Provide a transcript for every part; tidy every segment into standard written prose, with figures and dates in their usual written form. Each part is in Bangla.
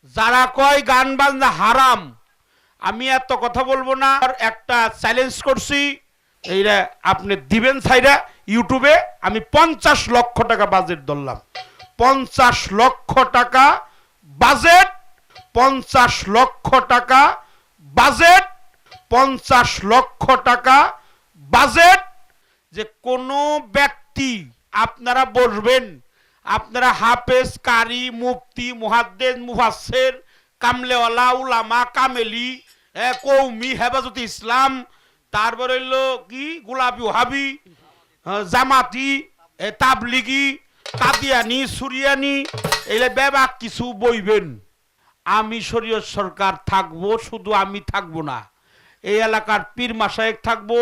যারা কয় গান বাজনা হারাম, আমি এত কথা বলবো না। একটা চ্যালেঞ্জ করছি, এইটা আপনি দিবেন ছাইরা ইউটিউবে। আমি 50 লক্ষ টাকা বাজেট ধরলাম, 50 লক্ষ টাকা বাজেট, 50 লক্ষ টাকা বাজেট, 50 লক্ষ টাকা বাজেট। যে কোনো ব্যক্তি আপনারা বসবেন, আপনারা হাফেজ, কারি, মুফতি, মুহাদ্দিস, মুফাসসির, কামলেওয়ালা, উলামা, কামেলি, কৌমি, হেফাজতে ইসলাম, তারপরে হইলো কি গোলাপি ওহাবি, জামাতি, তাবলিগি, কাদিয়ানি, সুরিয়ানি, এগুলো ব্যাপক কিছু বইবেন। আমি শরীয়ত সরকার থাকবো, শুধু আমি থাকবো না, এই এলাকার পীর মাশায়েখ থাকবো,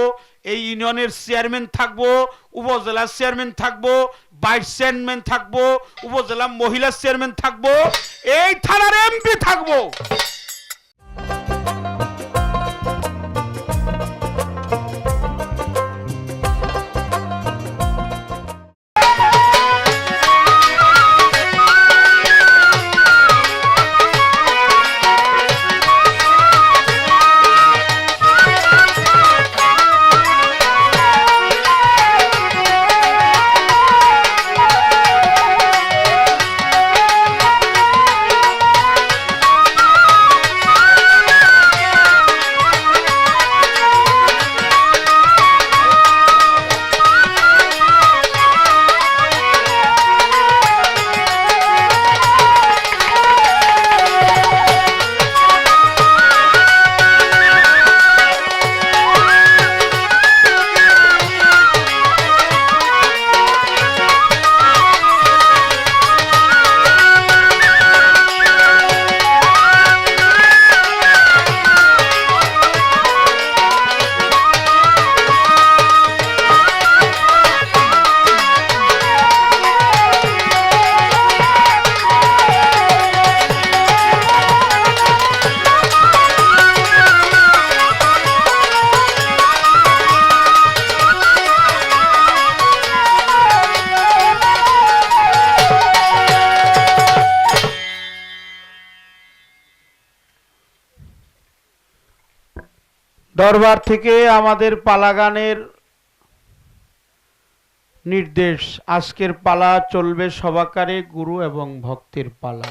এই ইউনিয়নের চেয়ারম্যান থাকবো, উপজেলার চেয়ারম্যান থাকবো, ভাইস চেয়ারম্যান থাকবো, উপজেলা মহিলা চেয়ারম্যান থাকবো, এই থানার এমপি থাকবো। দরবার থেকে আমাদের পালা গানের নির্দেশ, আজকের পালা চলবে সবাকারে গুরু এবং ভক্তের পালা।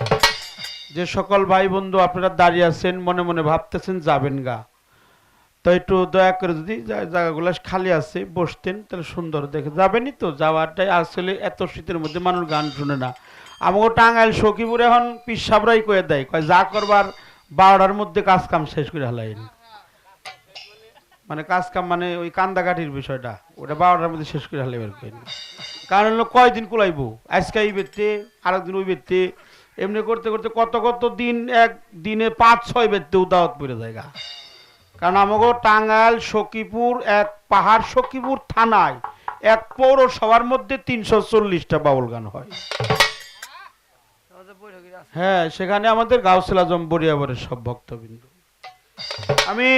যে সকল ভাই বন্ধু আপনারা দাঁড়িয়ে আছেন, মনে মনে ভাবতেছেন যাবেন গা, তো একটু দয়া করে যদি জায়গাগুলো খালি আছে বসতেন তাহলে সুন্দর দেখে যাবেনই। তো যাওয়াটাই আসলে, এত শীতের মধ্যে মানুষ গান শুনে না। আমাকে টাঙ্গাইল সখীপুরে এখন পিসাবরাই কয়ে দেয়, কয় যা করবার 12টার মধ্যে কাজ কাম শেষ করে হালাইন। মানে কাজ কাম মানে ওই কান্দাকাঠির বিষয়টা, ওটা 12টার মধ্যে শেষ করে হালে বের করেন। কারণ হলো কয়দিন কুলাইবো, আজকে এই বেরতে, আরেকদিন ওই বেরতে, এমনি করতে করতে কত কত দিন, এক দিনে 5-6 বেরতেও দাওয়াত পড়ে জায়গা। কারণ আমাকে টাঙ্গাইল সখীপুর, এক পাহাড় সখীপুর থানায় এক পৌরসভার মধ্যে 340টা বাউল গান হয়। হ্যাঁ, সেখানে আমাদের গাউসুল আজম বরিয়াবরের সব ভক্তবৃন্দ। আমি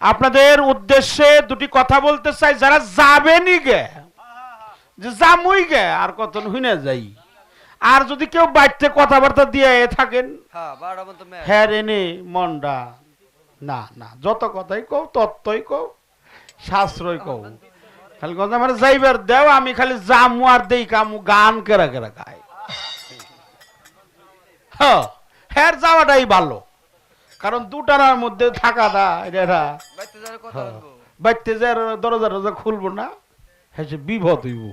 আপনাদের উদ্দেশ্যে দুটি কথা বলতে চাই। যারা যাবেনি গে, যে জামুই গে আর কত হইনা যাই, আর যদি কেউ বাড়িতে কথাবার্তা দিয়ে থাকেন, হ্যাঁ এনে মনটা না না, যত কথাই কও তত্ত্বই কও, শাস্ত্রই কও, খালি কথা মানে যাইবার দেও, আমি খালি জামু আর দেই কামু গান কেরা কেরা গায়। হ্যাঁ যাওয়াটাই ভালো, কারণ দুটার মধ্যে থাকাটা এটা বাইতে যে দরজা টরজা খুলবো না, হ্যাঁ বিপদ হইব,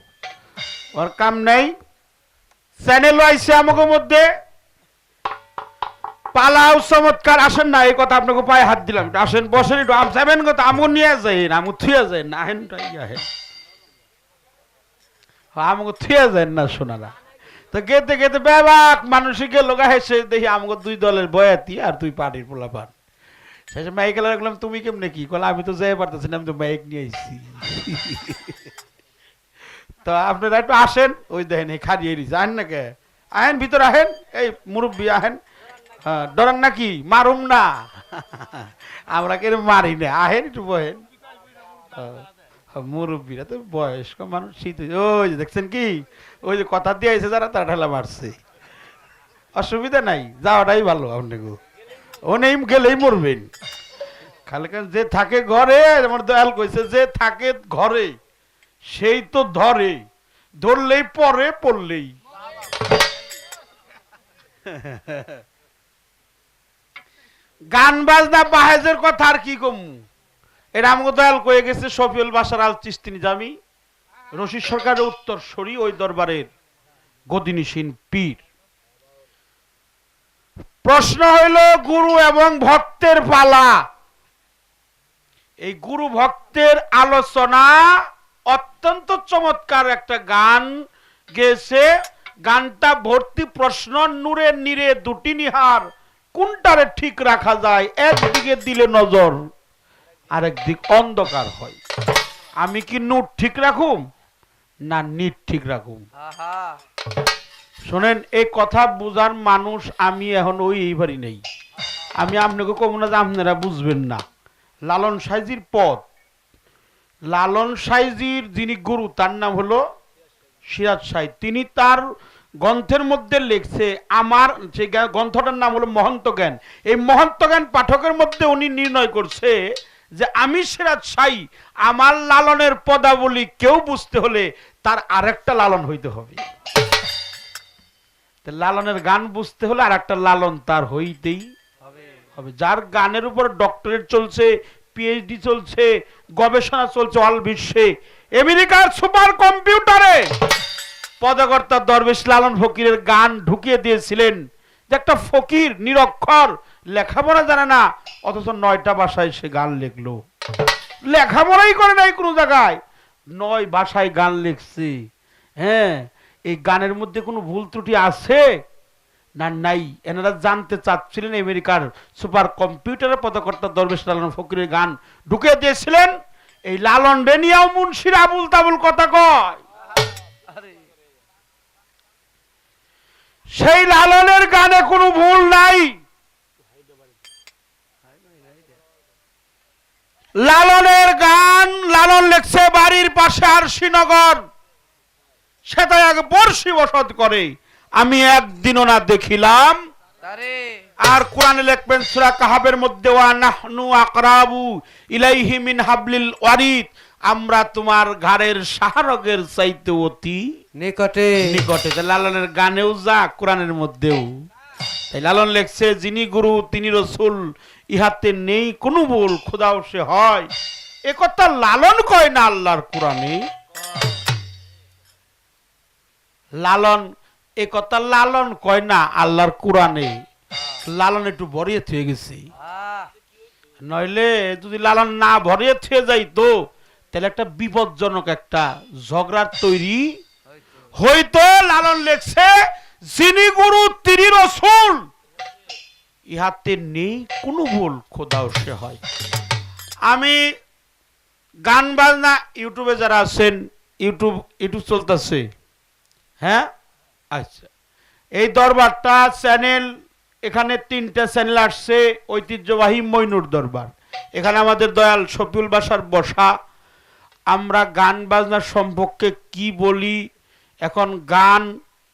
ওর কাম নাই। চ্যানেল আইসে আমাকে মধ্যে পালাও চমৎকার, আসেন না, এই কথা আপনাকে পায়ে হাত দিলাম, আসেন বসেন, একটু যাবেন কথা, আমু নিয়ে যাই আমু থুয়ে যায় না, আহেন আহেন আমাকে থুয়ে যায় না শোনারা। তো গেতে গেতে ব্যাবাক মানুষই গেল গা, হেসে দেখি আমাকে 2 দলের বয়াতি আর 2 পার্টির পোলাপান। শেষে মাইক লাগলাম, তুমি কেমনে কি কল, আমি তো যাই পারতেছি না, আমি তো মাইক নিয়ে আইছি। তো আপনারা একটু আসেন, ওই দেখেন এই খারিয়ে দিয়েছে, আহেন না কে, আহেন ভিতরে আহেন, এই মুরব্বী আহেন। হ্যাঁ, ডরান নাকি, মারুম না, আমরা কে মারি না, আহেন একটু বহেন। মুরব্বীরা তো বয়স্ক মানুষ, শীত ওই যে দেখছেন কি, ওই যে কথা দিয়ে যারা তারা ঠেলা মারছে। অসুবিধা নাই, যাওয়াটাই ভালো। আপনাকে ওনেই গেলেই মরবেন। খালি যে থাকে ঘরে, আমার দয়াল কইছে যে থাকে ঘরে সেই তো ধরে, ধরলেই পরে পড়লেই। গান বাজনা বাহেজের কথা আর কি কম, এটা আমাকে দয়াল কয়ে গেছে শফিউল বাশার আল চিশতি নিজামী, রশিদ সরকারের উত্তরসূরি, ওই দরবারের গদিনীসীন পীর। প্রশ্ন হইল গুরু এবং ভক্তের পালা। এই গুরু ভক্তের আলোচনা, অত্যন্ত চমৎকার একটা গান গেছে। গানটা ভর্তি প্রশ্ন, নূরে নীরে দুটি নিহার, কোনটারে ঠিক রাখা যায়, একদিকে দিলে নজর আরেক দিক অন্ধকার হয়। আমি কি নূর ঠিক রাখুম না নিট ঠিক রাখুম? শোনেন, এই কথা বুঝার মানুষ আমি এখন এইবারই নেই। আমি আপনাকে কব না যে আপনারা বুঝবেন না। লালন সাইজির পদ, লালন সাইজির যিনি গুরু তার নাম হলো সিরাজ সাই। তিনি তার গ্রন্থের মধ্যে লিখছে, আমার যে গ্রন্থটার নাম হলো মহন্ত জ্ঞান। এই মহন্ত জ্ঞান পাঠকের মধ্যে উনি নির্ণয় করছে যে আমি সিরাজ সাই, আমার লালনের পদাবলী কেউ বুঝতে হলে তার আরেকটা লালন হইতে হবে। লালনের গান বুঝতে হলে আর একটা লালন তার হইতেই হবে। যার গানের উপর ডক্টরেট চলছে, পিএইচডি চলছে, গবেষণা চলছে অল বিশ্বে, আমেরিকার সুপার কম্পিউটারে পদকর্তা দরবেশ লালন ফকিরের গান ঢুকিয়ে দিয়েছিলেন। যে একটা ফকির নিরক্ষর, লেখাপড়া জানে না, অথচ 9টা ভাষায় সে গান লিখলো। লেখাপড়াই করে নাই কোনো জায়গায়, 9 ভাষায় গান লিখছে। হ্যাঁ, এই গানের মধ্যে কোনো ভুল ত্রুটি আছে না নাই, এনারা জানতে চাচ্ছিলেন। আমেরিকার সুপার কম্পিউটারের পদকর্তা দরবেশ লালন ফকিরের গান ঢুকিয়ে দিয়েছিলেন। এই লালন ডেনিয়াও মুন্সির আবুল তাবুল কথা কয়। সেই লালনের গানে কোনো ভুল নাই। লালনের গান লালন লেখছে বাড়ির পাশে আরশিনগর, সেটাই আগে বর্ষি বসত করে, আমি একদিনও না দেখিলাম। আর কোরআনে লিখবেন সূরা কাহাবের মধ্যে, ওয়া নাহনু আকরাবু ইলাইহি মিন হাবলিল ওয়ারিদ, আমরা তোমার ঘাড়ের শাহরগের চাইতে অতি নিকটে নিকটে। লালনের গানেও যা, কোরআনের মধ্যেও তাই। লালন লেখছে যিনি গুরু তিনি রসুল, ইহাতে নেই কোনো ভুল, খোদাও সে হয়। এ কথা লালন কয় না, আল্লাহর কোরআনে। লালন এ কথা লালন কয় না, আল্লাহর কোরআনে। লালন একটু ভরিয়ে থুয়ে গেছে, নইলে যদি লালন না ভরিয়ে থুয়ে যাইতো তাহলে একটা বিপজ্জনক একটা ঝগড়ার তৈরি হইতো। লালন লেখছে যিনি গুরু তিনি রসুল, ইহাতে নেই কোনো ভুল, খোদাও সে হয়। আমি গান বাজনা ইউটিউবে যারা আছেন, ইউটিউব চলতেছে, হ্যাঁ আচ্ছা, এই দরবারটা চ্যানেল, এখানে 3টা চ্যানেল আসছে। ঐতিহ্যবাহী মইনুর দরবার, এখানে আমাদের দয়াল শফিউল বাশার বসা। আমরা গান বাজনার সম্পর্কে কি বলি এখন? গান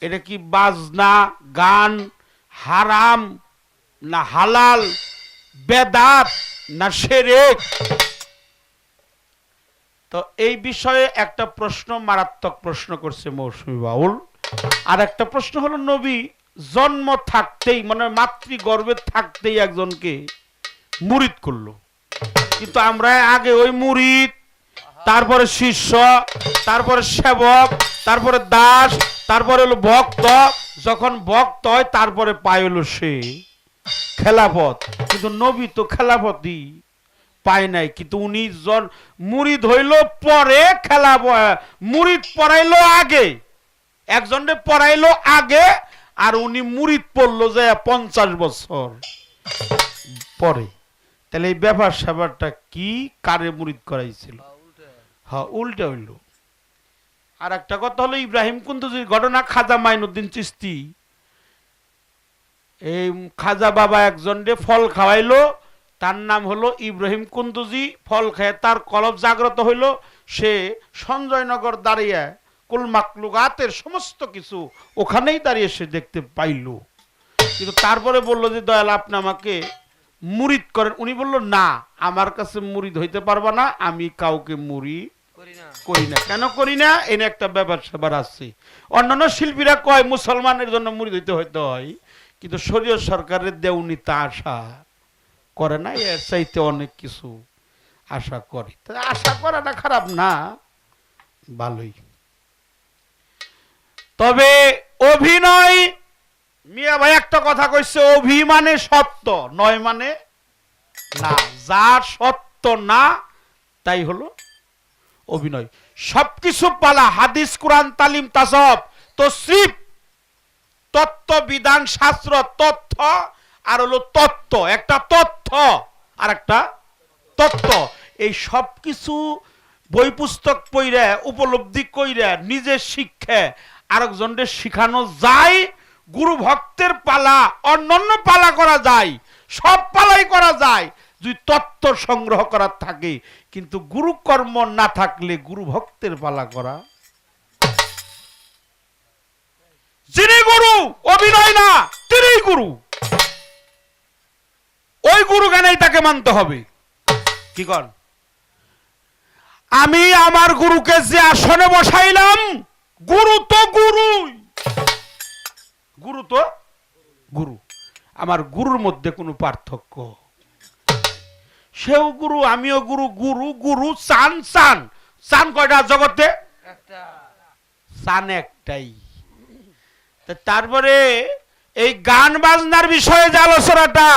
এটা কি বাজনা, গান হারাম না হালাল, বেদাত না শিরক? তো এই বিষয়ে একটা প্রশ্ন, মারাত্মক প্রশ্ন করছে মৌসুমী বাউল। আর একটা প্রশ্ন হলো, নবী জন্ম থাকতেই, মানে মাতৃগর্ভে থাকতেই একজনকে মুরিদ করলো, কিন্তু আমরা আগে ওই মুরিদ, তারপরে শিষ্য, তারপরে সেবক, তারপরে দাস, তারপরে হলো ভক্ত। যখন ভক্ত হয় তারপরে পায় হলো সে খেলাফত। কিন্তু নবী তো খেলাফতই পায় নাই, কিন্তু উনি মুরিদ হইল পরে, মুরিদ পড়াইলো আগে, একজনে পড়াইলো আগে, আর উনি মুরিদ পড়লো যে 50 বছর পরে। তাহলে এই ব্যাপার স্যাপারটা কি, কারে মুরিদ করাইছিল? হ্যাঁ, উল্টা হইল। আর একটা কথা হলো, ইব্রাহিম কুন্দুজির ঘটনা, খাজা মাইনুদ্দিন চিশতি, এই খাজা বাবা একজনকে ফল খাওয়াইলো, তার নাম হলো ইব্রাহিম কুন্দুজি। ফল খেয়ে তার কলব জাগ্রত হইল, সে সঞ্জয়নগর দাঁড়িয়ে কুল মাকলুকাতের সমস্ত কিছু ওখানেই দাঁড়িয়ে সে দেখতে পাইল। কিন্তু তারপরে বললো যে দয়াল আপনি আমাকে মুরিদ করেন। উনি বলল না, আমার কাছে মুরিদ হইতে পারবা না, আমি কাউকে মুরিদ করি না। কেন করি না? এনে একটা ব্যাপার স্যাপার আছে। অন্যান্য শিল্পীরা কয় মুসলমানের জন্য মুরিদ হইতে হয়, কিন্তু শরীয়ত সরকারের দেউনি তা আশা করে না, এর চাইতে অনেক কিছু আশা করে। আশা করাটা খারাপ না, ভালোই। তবে অভিনয়, মিয়া ভাই একটা কথা কইছে, অভিমানে সত্য নয় মানে না, যা সত্য না তাই হলো অভিনয়। সবকিছু পালা, হাদিস কোরআন তালিম তাসব তসরিফ তত্ত্ব বিধান শাস্ত্র তথ্য আর হলো তত্ত্ব, একটা তথ্য আর একটা তত্ত্ব। এই সব কিছু বই পুস্তক পড়ে উপলব্ধি কইরা নিজের শিক্ষা আরেকজনকে শিখানো যায়। গুরু ভক্তের পালা অন্যান্য পালা করা যায়, সব পালাই করা যায় যদি তত্ত্ব সংগ্রহ করার থাকে। কিন্তু গুরু কর্ম না থাকলে গুরু ভক্তের পালা করা, যিনি গুরু অভিনয় না তিনি গুরু, ওই গুরু জ্ঞানেই তাকে মানতে হবে। কি কর? আমি আমার গুরুকে যে আসনে বসাইলাম, গুরু তো গুরুই, গুরু তো গুরু। আমার গুরুর মধ্যে কোনো পার্থক্য, সেও গুরু আমিও গুরু। গুরু গুরু চান চান চান কয়টা জগতে? চান একটাই। তারপরে এই গান বাজনার বিষয়ে যে আলোচনাটা,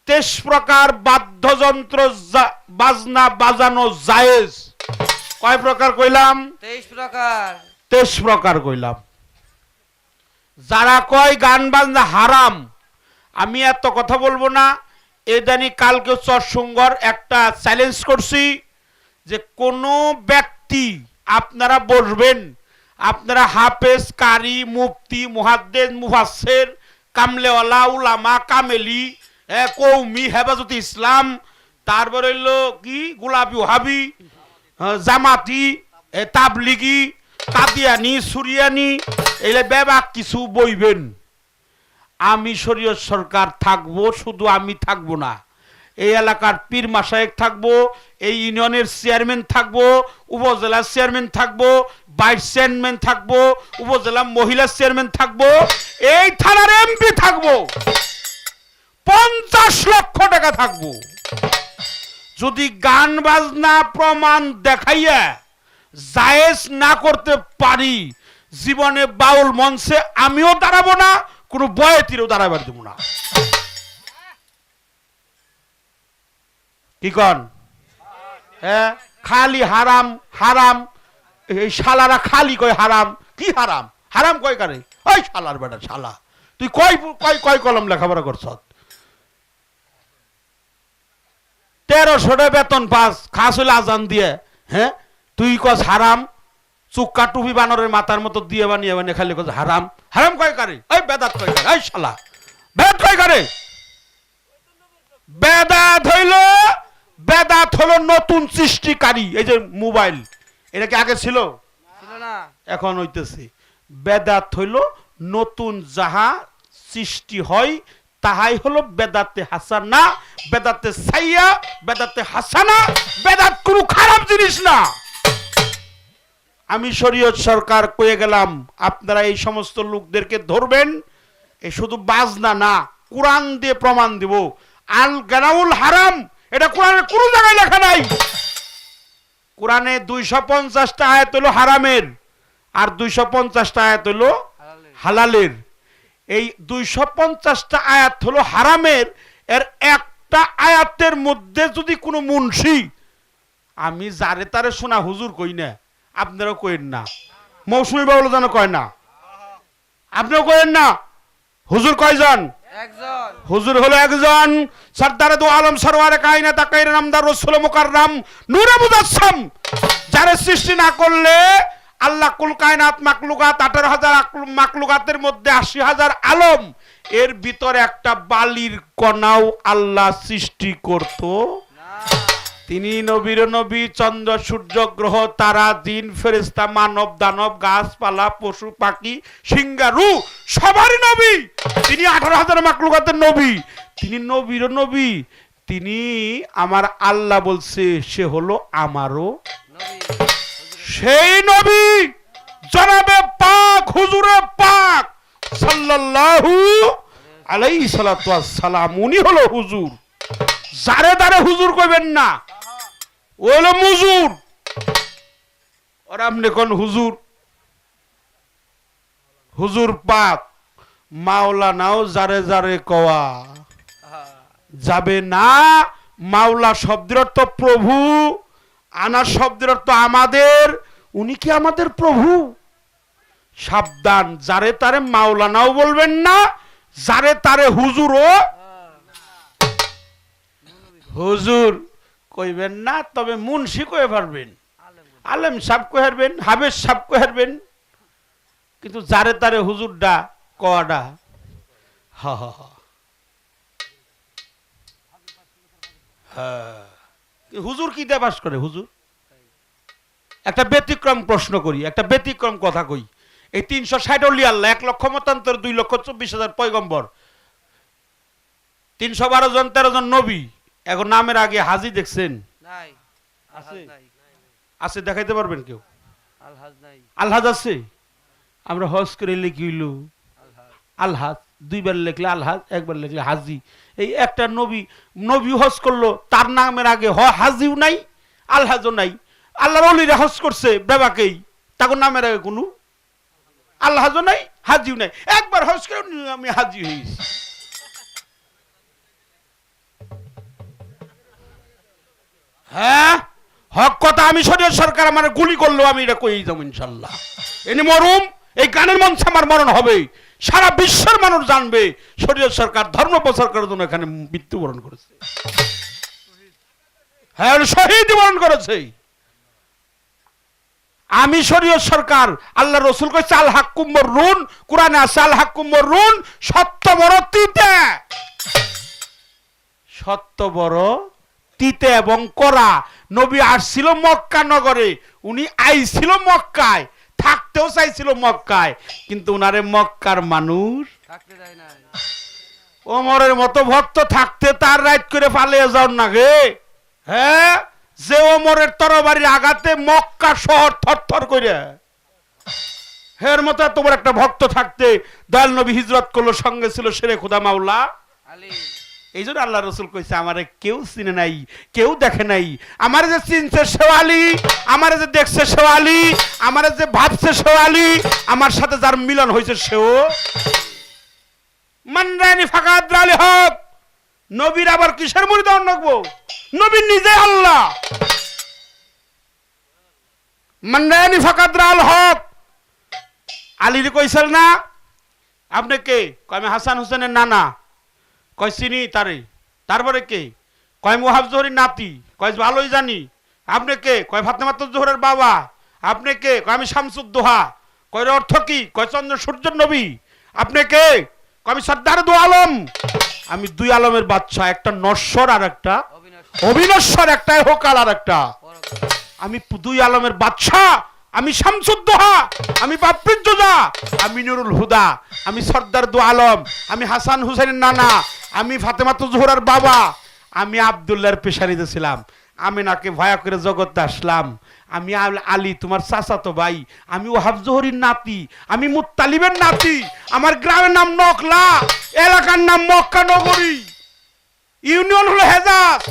23 প্রকার বাদ্যযন্ত্র বাজনা বাজানো জায়েজ। কয় প্রকার কইলাম? 23 প্রকার। 23 প্রকার কইলাম। যারা কয় গান বাজনা হারাম, আমি এত কথা বলবো না। এদানি কালকে চরসুঙ্গর একটা চ্যালেঞ্জ করছি যে কোনো ব্যক্তি, আপনারা বসবেন, আপনারা হাফেজ কারি মুফতি মুহাদ্দিস মুফাসসির কামলেওয়ালা উলামা কামেলি কৌমি হেফাজতে ইসলাম, তারপর হইলো কি গোলাপি ওহাবি জামাতি তাবলিগি কাদিয়ানি সুরিয়ানি, এলে বেবাক কিছু বইবেন। আমি শরীয়ত সরকার থাকবো, শুধু আমি থাকবো না, এই এলাকার পীর মাশায়েখ থাকবো, এই ইউনিয়নের চেয়ারম্যান থাকবো, উপজেলার চেয়ারম্যান থাকবো, ভাইস চেয়ারম্যান থাকবো, উপজেলা মহিলা চেয়ারম্যান থাকবো, এই থানার এমপি থাকবো, 50 লক্ষ টাকা থাকবো। যদি গান বাজনা প্রমাণ দেখাইয়া জায়েজ না করতে পারি, জীবনে বাউল মঞ্চে আমিও দাঁড়াবো না, কোন বয়াতিরও দাঁড়াবার দেবো না। কি কন? হ্যাঁ, খালি হারাম হারাম, এই শালারা খালি কয় হারাম। কি হারাম? হারাম কয় কারে? ওই শালার বেটা শালা, তুই কয় কয় কয় কলম লেখাপড়া করছ? 1300 টাকা বেতন পাস, খাস হইলে আজান দিয়ে। হ্যাঁ, তুই কস হারাম? চুক্কা টুপি বানরের মাথার মতো দিয়ে বানিয়ে বানিয়ে খালি কস হারাম। হারাম কয় কারে? ওই বেদাত কয় কারে? ওই শালা বেদাত কয় কারে? বেদাত হইল নতুন সৃষ্টিকারী। এই যে মোবাইল, এটা কি আগে ছিল? না, এখন হইতেছে। বেদাত হইল নতুন যাহা সৃষ্টি হয় তাহাই হলো বেদাতে হাসানা, বেদাতে সাইয়া, বেদাতে হাসানা। বেদাত কোনো খারাপ জিনিস না। আমি শরীয়ত সরকার কয়ে গেলাম, আপনারা এই সমস্ত লোকদেরকে ধরবেন। এই শুধু বাজনা না, কোরআন দিয়ে প্রমাণ দিব। আল গানাউল হারাম, এটা কোরআনের কোন জায়গায় লেখা নাই। কোরআনে 250টা আয়াত হলো হারামের, আর 250টা আয়াত হলো হালালের। এই 250টা আয়াত হলো হারামের, এর একটা আয়াতের মধ্যে যদি কোনো মুন্সি, আমি যারে তারে শোনা হুজুর কই না, আপনারাও কইেন না, মৌসুমী বাউল যেন কয় না, আপনিও কইেন না। হুজুর কয়জন? একজন। হুজুর হলো একজন, সরদার দু আলম সরওয়ারে কায়নাত তাকাইর নামদার রাসূল মুকাররম নূরে মুজাসসাম। যারে সৃষ্টি না করলে আল্লাহ কুল কায়নাত মাকলুকাত 18,000 মাকলুকাতের মধ্যে 80,000 আলম, এর ভিতরে একটা বালির কণাও আল্লাহ সৃষ্টি করত না। তিনি নবীর নবী, চন্দ্র সূর্য গ্রহ তারা দিন ফেরেশতা মানব দানব গাছপালা পশু পাখি সিংহারু সবারই নবী। তিনি 18,000 মাখলুকাতের নবী, তিনি নবীর নবী। তিনি আমার আল্লাহ বলছে সে হলো আমারও নবী সেই নবী জনাবে পাক হুজুরে পাক সাল্লাল্লাহু আলাইহি সাল্লাতু ওয়াস সালাম। উনি হলো হুজুর। যারে দারে হুজুর কইবেন না, ও হলো মুজুর। আর আপনি কোন হুজুর? হুজুর পাক মাওলানাও যারে যারে কওয়া যাবে না। মাওলা শব্দের অর্থ প্রভু, আনা শব্দের অর্থ আমাদের। উনি কি আমাদের প্রভু? সাবধান, যারে তারে মাওলানাও বলবেন না, যারে তারে হুজুরও হুজুর কইবেন না। তবে মুন্সি কয়ে পারবেন, আলেম সাহেব কয়ে পারবেন, হাবেজ সাহেব কয়ে পারবেন, কিন্তু যারে তারে হুজুরডা কওয়াডা হা হা হা। হুজুর কি দিয়ে বাস করে? হুজুর একটা ব্যতিক্রম প্রশ্ন করি, একটা ব্যতিক্রম কথা কই। এই 360 অলি আল্লাহ, 1 লক্ষ মতান্তর, 2,24,000 পয়গম্বর, 312 জন 13 জন নবী। এখন নামের আগে হাজি দেখছেন? নাই আছে? নাই আছে, দেখাইতে পারবেন কেউ? আলহাজ নাই আলহাজ আছে? আমরা হজ করে লিখিল আলহাজ আলহাজ, 2 বার লিখলে আলহাজ, 1 বার লিখলে হাজি। এই একটা নবী, নবী হজ করলো, তার নামের আগে হাজিও নাই আলহাজও নাই। আল্লাহর ওলিরা হজ করছে বেবাকেই, তার নামের আগে কোনো আলহাজও নাই হাজিও নাই। একবার হজ করে আমি হাজি হয়েছি। হ্যাঁ, হক কথা। আমি শরীয়ত সরকার আমার গুলি করলো, আমি এটা কই যাবো ইনশাল্লাহ। এনে মরুম, এই গানের মঞ্চে আমার মরণ হবে, সারা বিশ্বের মানুষ জানবে শরীয়ত সরকার ধর্ম প্রচার করার জন্য এখানে মৃত্যুবরণ করেছে। হ্যাঁ, শহীদ বরণ করেছে। আমি শরীয়ত সরকার, আল্লাহ রসুল কইছে আল হাক্কুম মররুন, কোরআনে আছে আল হাক্কুম মররুন, সত্য বড় তিতে, সত্য বড় তিতে এবং করা। নবী আসছিল মক্কা নগরে, উনি আইছিল মক্কায়, থাকতেও চাইছিল মক্কায়, কিন্তু উনারে মক্কার মানুষ থাকতে দেয় নাই। ওমরের মতো ভক্ত থাকতে তার রাইট করে পালিয়ে যাও না গে। হ্যাঁ, যে ওমরের তরবারির আঘাতে মক্কা শহর থরথর করে, হের মতো তোমার একটা ভক্ত থাকতে দয়াল নবী হিজরত করলো, সঙ্গে ছিল শেরে খুদা মাওলা আলী। এই জন্য আল্লাহ রসুল কইছে আমারে কেউ চিনে নাই, কেউ দেখে নাই। আমারে যে চিনছে সেও আলী, আমারে যে দেখছে সেও আলী, আমারে যে ভাবছে সেও আলী, আমার সাথে যার মিলন হয়েছে সেও মানরানি ফাকাত আলী হক। নবীর আবার কিসের মুরিদ রাখবো? নবী নিজে আল্লাহ। মানরানি ফাকাত আল হক আলীর কইছিল না আপনি কে? কয় আমি হাসান হোসেনের নানা। কয় চিনি তারে। তারপরে কে? কয় মুহাব জোহরের নাতি। কয় ভালোই জানি। আপনি কে? কয় ফাতেমাত জোহরের বাবা। আপনি কে? কয় আমি শামসুদ্দোহা। কয় অর্থ কি? কয় চন্দ্র সূর্যের নবী। আপনি কে? কয় আমি সর্দার 2 আলম। আমি 2 আলমের বাদশা, একটা নশ্বর আর একটা অবিনশ্বর, একটা হোকাল আর একটা। আমি 2 আলমের বাদশা, আমি শামসুদ্দোহা, আমি বাপ্রিজ্জা, আমি নুরুল হুদা, আমি সর্দার 2 আলম, আমি হাসান হুসেনের নানা, আমি ফাতেমাত জোহরার বাবা, আমি আব্দুল্লাহর পেশানিতে ছিলাম, আমি নাকে ভয়া করে জগতে আসলাম, আমি আলী তোমার চাচাতো ভাই, আমি ওহাব জোহরির নাতি, আমি মুত্তালিবের নাতি, আমার গ্রামের নাম নকলা, এলাকার নাম মক্কা নগরী, ইউনিয়ন হলো হেজাজ।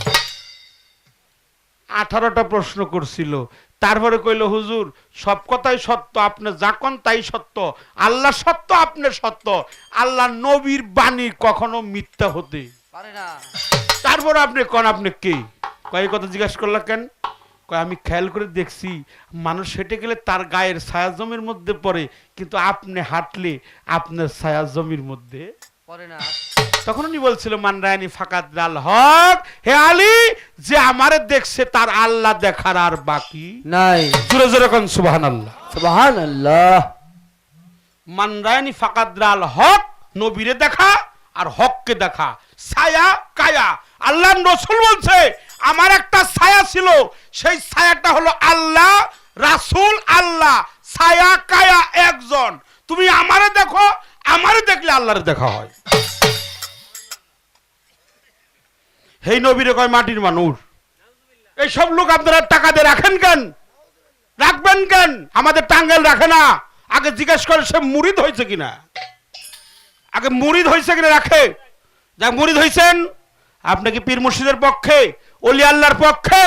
18টা প্রশ্ন করছিল। তারপরে কইল হুজুর সব কথাই সত্য, আপনি যা কোন তাই সত্য, আল্লাহ সত্য, আপনি সত্য, আল্লাহ নবীর বাণী কখনো মিথ্যা হতে পারে না। তারপর আপনি কোন, আপনি কে? কয় কথা জিজ্ঞাসা করলা কেন? কয় আমি খেয়াল করে দেখছি মানুষ হেঁটে গেলে তার গায়ের ছায়া জমির মধ্যে পড়ে, কিন্তু আপনি হাঁটলে আপনার ছায়া জমির মধ্যে পড়ে না। তখন উনি বলছিল মানরায়নি ফাকাত আল হক, হে আলী যে আমারে দেখছে তার আল্লাহ দেখার আর বাকি নাই। জোরে জোরে কোন সুবহানাল্লাহ। সুবহানাল্লাহ। মানরায়নি ফাকাত আল হক, নবীরে দেখা আর হককে দেখা, ছায়া কায়া। আল্লাহর রাসূল বলছে আমার একটা ছায়া ছিল, সেই ছায়াটা হলো আল্লাহ, রাসূল, আল্লাহ, ছায়া কায়া একজন। তুমি আমারে দেখো, আমারে দেখলে আল্লাহরে দেখা হয়। এই নবীরে কয় মাটির মানুষ। এই সব লোক আপনারা টাকা দিয়ে রাখেন কেন, রাখবেন কেন? আমাদের টাঙ্গাইল রাখে না, আগে জিজ্ঞেস করে সে মুরিদ হয়েছে কিনা, আগে মুরিদ হয়েছে কিনা রাখে। যা মুরিদ হয়েছেন, আপনি কি পীর মুর্শিদের পক্ষে, ওলি আল্লাহর পক্ষে?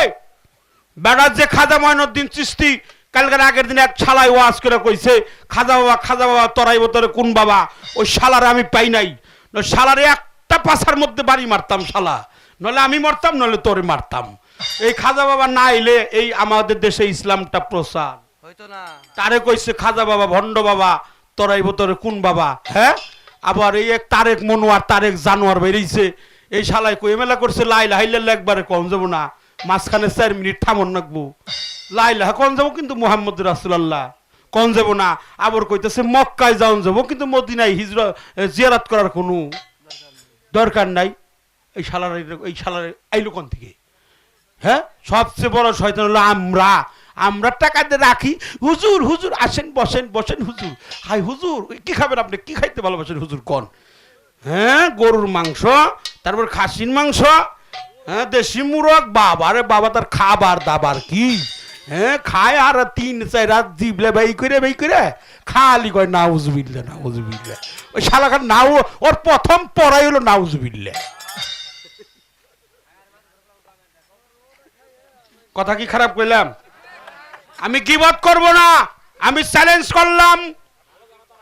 বেড়ার যে খাজা মঈনুদ্দিন চিশতি কালকের আগের দিন এক শালায় ওয়াজ করে কইছে, খাজা বাবা তরাইব তোরে কোন বাবা? ওই শালারে আমি পাই নাই, শালারে একটা পাছার মধ্যে বাড়ি মারতাম শালা, নলে আমি মরতাম, নলে তোরে মারতাম। এই খাজা বাবা না এলে এই আমাদের দেশে ইসলামটা প্রচার হয়তো না। তারে কইছে খাজা বাবা ভণ্ড বাবা তরাইব তোরে কোন বাবা? হ্যাঁ, আবার এই এক তারেক মনোয়ার, তারেক জানোয়ার বেরিয়েছে, এই শালায় কই মেলা করছে লা ইলাহা ইল্লাল্লাহ একবারে কম যাবো না, মাঝখানে 4 মিনিট থামন রাখবো, লা ইলাহা কোন যাবো কিন্তু মুহাম্মদ রাসূলুল্লাহ কোন যাবো না। আবার কইতেছে মক্কায় যাওন যাবো কিন্তু মদিনায় হিজরত জিয়ারত করার কোনো দরকার নাই। এই শালার আইলো কোন থেকে? হ্যাঁ, সবচেয়ে বড় শয়তান হলো আমরা। আমরা টাকা দিয়ে রাখি, হুজুর হুজুর আসেন বসেন বসেন হুজুর। হাই হুজুর কি খাবেন আপনি, কি খাইতে ভালোবাসেন হুজুর কোন? হ্যাঁ, গরুর মাংস, তারপর খাসির মাংস, হ্যাঁ দেশি মুরগ। বাবা রে বাবা, তার খাবার দাবার কি! হ্যাঁ, খায় আর 3-4 রাত জিবলে বাই করে খালি কয় নাউজুবিল্লাহ নাউজুবিল্লাহ। ওই শালাখান নাও, ওর প্রথম পড়াই হলো নাউজুবিল্লাহ। কথা কি খারাপ কইলাম? আমি গীবত করব না, আমি চ্যালেঞ্জ করলাম।